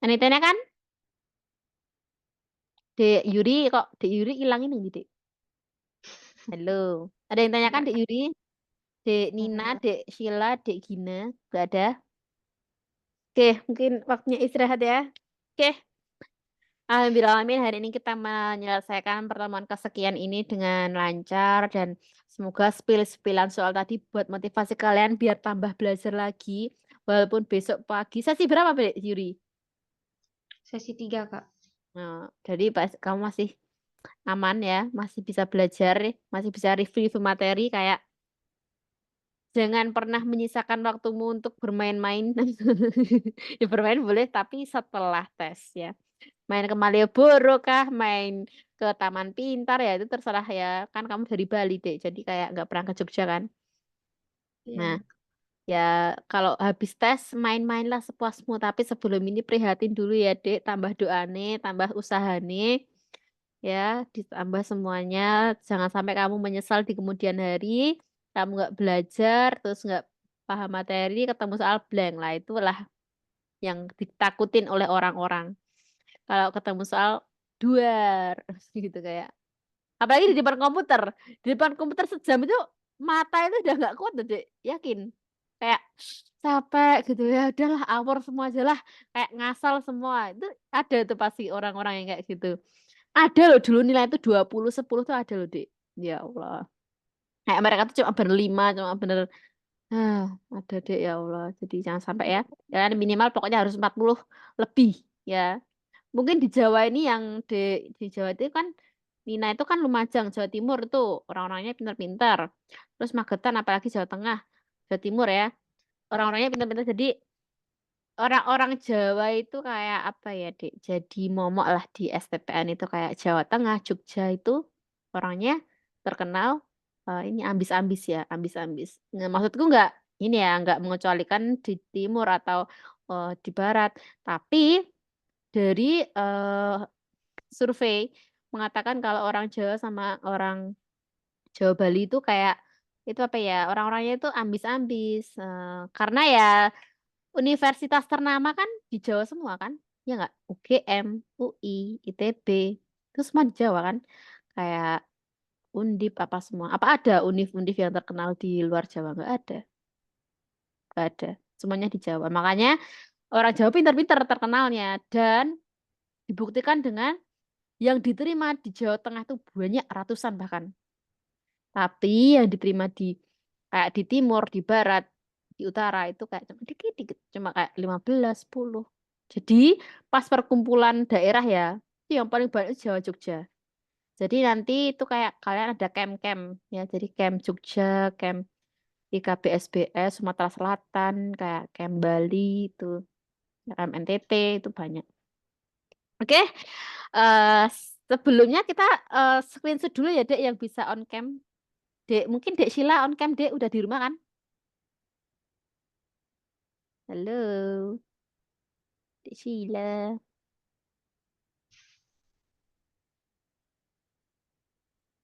Anitanya kan? Dek Yuri kok Dek Yuri hilang ini Dek. Halo. Ada yang tanyakan Enggak, Dek Yuri? Dek Nina, enggak. Dek Sheila, Dek Gina. Gak ada. Oke, mungkin waktunya istirahat ya. Oke. Alhamdulillah hari ini kita menyelesaikan pertemuan kesekian ini dengan lancar dan semoga spill-spillan soal tadi buat motivasi kalian biar tambah belajar lagi walaupun besok pagi. Sesi berapa, Dek Yuri? Sesi 3, Kak. Nah, jadi kamu masih aman ya, masih bisa belajar, masih bisa review materi kayak jangan pernah menyisakan waktumu untuk bermain-main. Ya bermain boleh, tapi setelah tes ya. Main ke Malioboro kah, main ke Taman Pintar ya itu terserah ya. Kan kamu dari Bali deh, jadi kayak nggak pernah ke Jogja kan. Nah, Iya. ya kalau habis tes main-mainlah sepuasmu. Tapi sebelum ini prihatin dulu ya dek, tambah doane, tambah usahane. Ya, ditambah semuanya. Jangan sampai kamu menyesal di kemudian hari, kamu nggak belajar, terus nggak paham materi, ketemu soal blank lah. Itulah yang ditakutin oleh orang-orang. Kalau ketemu soal duar, gitu kayak. Apalagi di depan komputer. Di depan komputer sejam itu mata itu udah nggak kuat tuh, Dek. Yakin. Kayak capek gitu ya. Udahlah, awor semua aja lah. Kayak ngasal semua. Itu ada tuh pasti orang-orang yang kayak gitu. Ada loh dulu nilai itu 20 10 tuh ada loh, Dek. Ya Allah. Kayak mereka tuh cuma berlima, cuma bener ah, ada deh ya Allah. Jadi jangan sampai ya. Dan minimal pokoknya harus 40 lebih ya. Mungkin di Jawa ini yang di Jawa itu kan Nina itu kan Lumajang, Jawa Timur tuh orang-orangnya pintar-pintar. Terus Magetan apalagi Jawa Tengah, Jawa Timur ya. Orang-orangnya pintar-pintar. Jadi orang-orang Jawa itu kayak apa ya, Dek? Jadi momok lah di STPN itu kayak Jawa Tengah, Jogja itu orangnya terkenal ini ambis-ambis ya, ambis-ambis. Nah, maksudku nggak ini ya, nggak mengecualikan di timur atau di barat, tapi dari survei mengatakan kalau orang Jawa sama orang Jawa Bali itu kayak itu apa ya, orang-orangnya itu ambis-ambis karena ya universitas ternama kan di Jawa semua kan? Ya nggak? UGM, UI, ITB, itu semua di Jawa kan? Kayak Undip apa semua. Apa ada univ-univ yang terkenal di luar Jawa? Nggak ada. Nggak ada. Semuanya di Jawa. Makanya orang Jawa pintar-pintar terkenalnya. Dan dibuktikan dengan yang diterima di Jawa Tengah itu banyak ratusan bahkan. Tapi yang diterima di kayak di timur, di barat, di utara itu kayak cuma dikit-dikit, cuma kayak 15, 10. Jadi pas perkumpulan daerah ya, itu yang paling banyak itu Jawa Jogja. Jadi nanti itu kayak kalian ada camp-camp ya, jadi camp Jogja, camp IKBSBS Sumatera Selatan, kayak camp Bali itu, camp NTT itu banyak. Oke, eh sebelumnya kita screenshot dulu ya Dek yang bisa on cam. Dek, mungkin Dek Sheila on cam, Dek udah di rumah kan? Halo, Dek Sheila.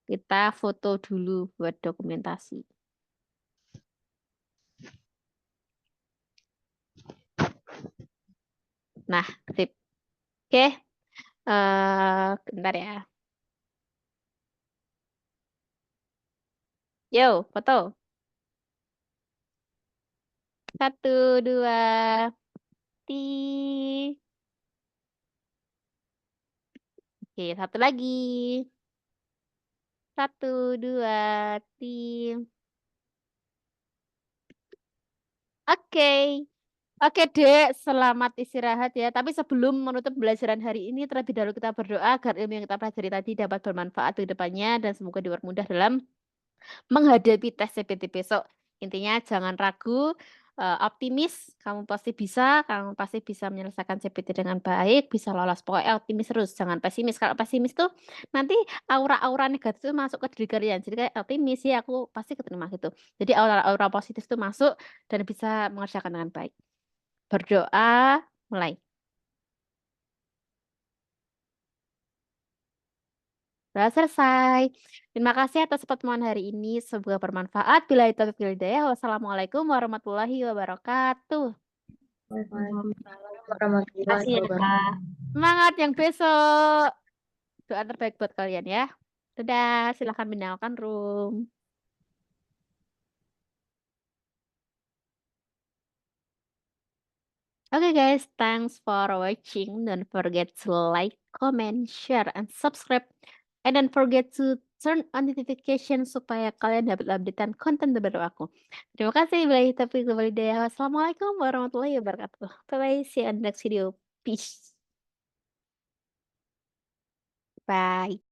Kita foto dulu buat dokumentasi. Nah, sip. Oke. Bentar ya. Yo, foto. 1, 2, ti. Oke, satu lagi. 1, 2, tim. Oke. Oke, Dek. Selamat istirahat ya. Tapi sebelum menutup pembelajaran hari ini, terlebih dahulu kita berdoa agar ilmu yang kita pelajari tadi dapat bermanfaat di depannya dan semoga dipermudah dalam menghadapi tes CPT besok. Intinya jangan ragu, optimis, kamu pasti bisa menyelesaikan CPT dengan baik, bisa lolos. Pokoknya optimis terus, jangan pesimis. Kalau pesimis tuh nanti aura-aura negatif itu masuk ke diri kalian. Jadi kayak optimis sih, aku pasti keterima gitu. Jadi aura-aura positif itu masuk dan bisa mengerjakan dengan baik. Berdoa, mulai. Sudah selesai. Terima kasih atas pertemuan hari ini. Semoga bermanfaat. Bila itu hidayah. Wassalamualaikum warahmatullahi wabarakatuh. Waalaikumsalam Terima warahmatullahi kasih ya, wabarakatuh. Kak. Semangat yang besok. Doa terbaik buat kalian ya. Dadah, silahkan meninggalkan room. Okay guys, thanks for watching. Don't forget to like, comment, share, and subscribe. And don't forget to turn on notification supaya kalian dapat updatean konten terbaru aku. Terima kasih. Wassalamualaikum warahmatullahi wabarakatuh. Bye-bye. See you on the next video. Peace. Bye.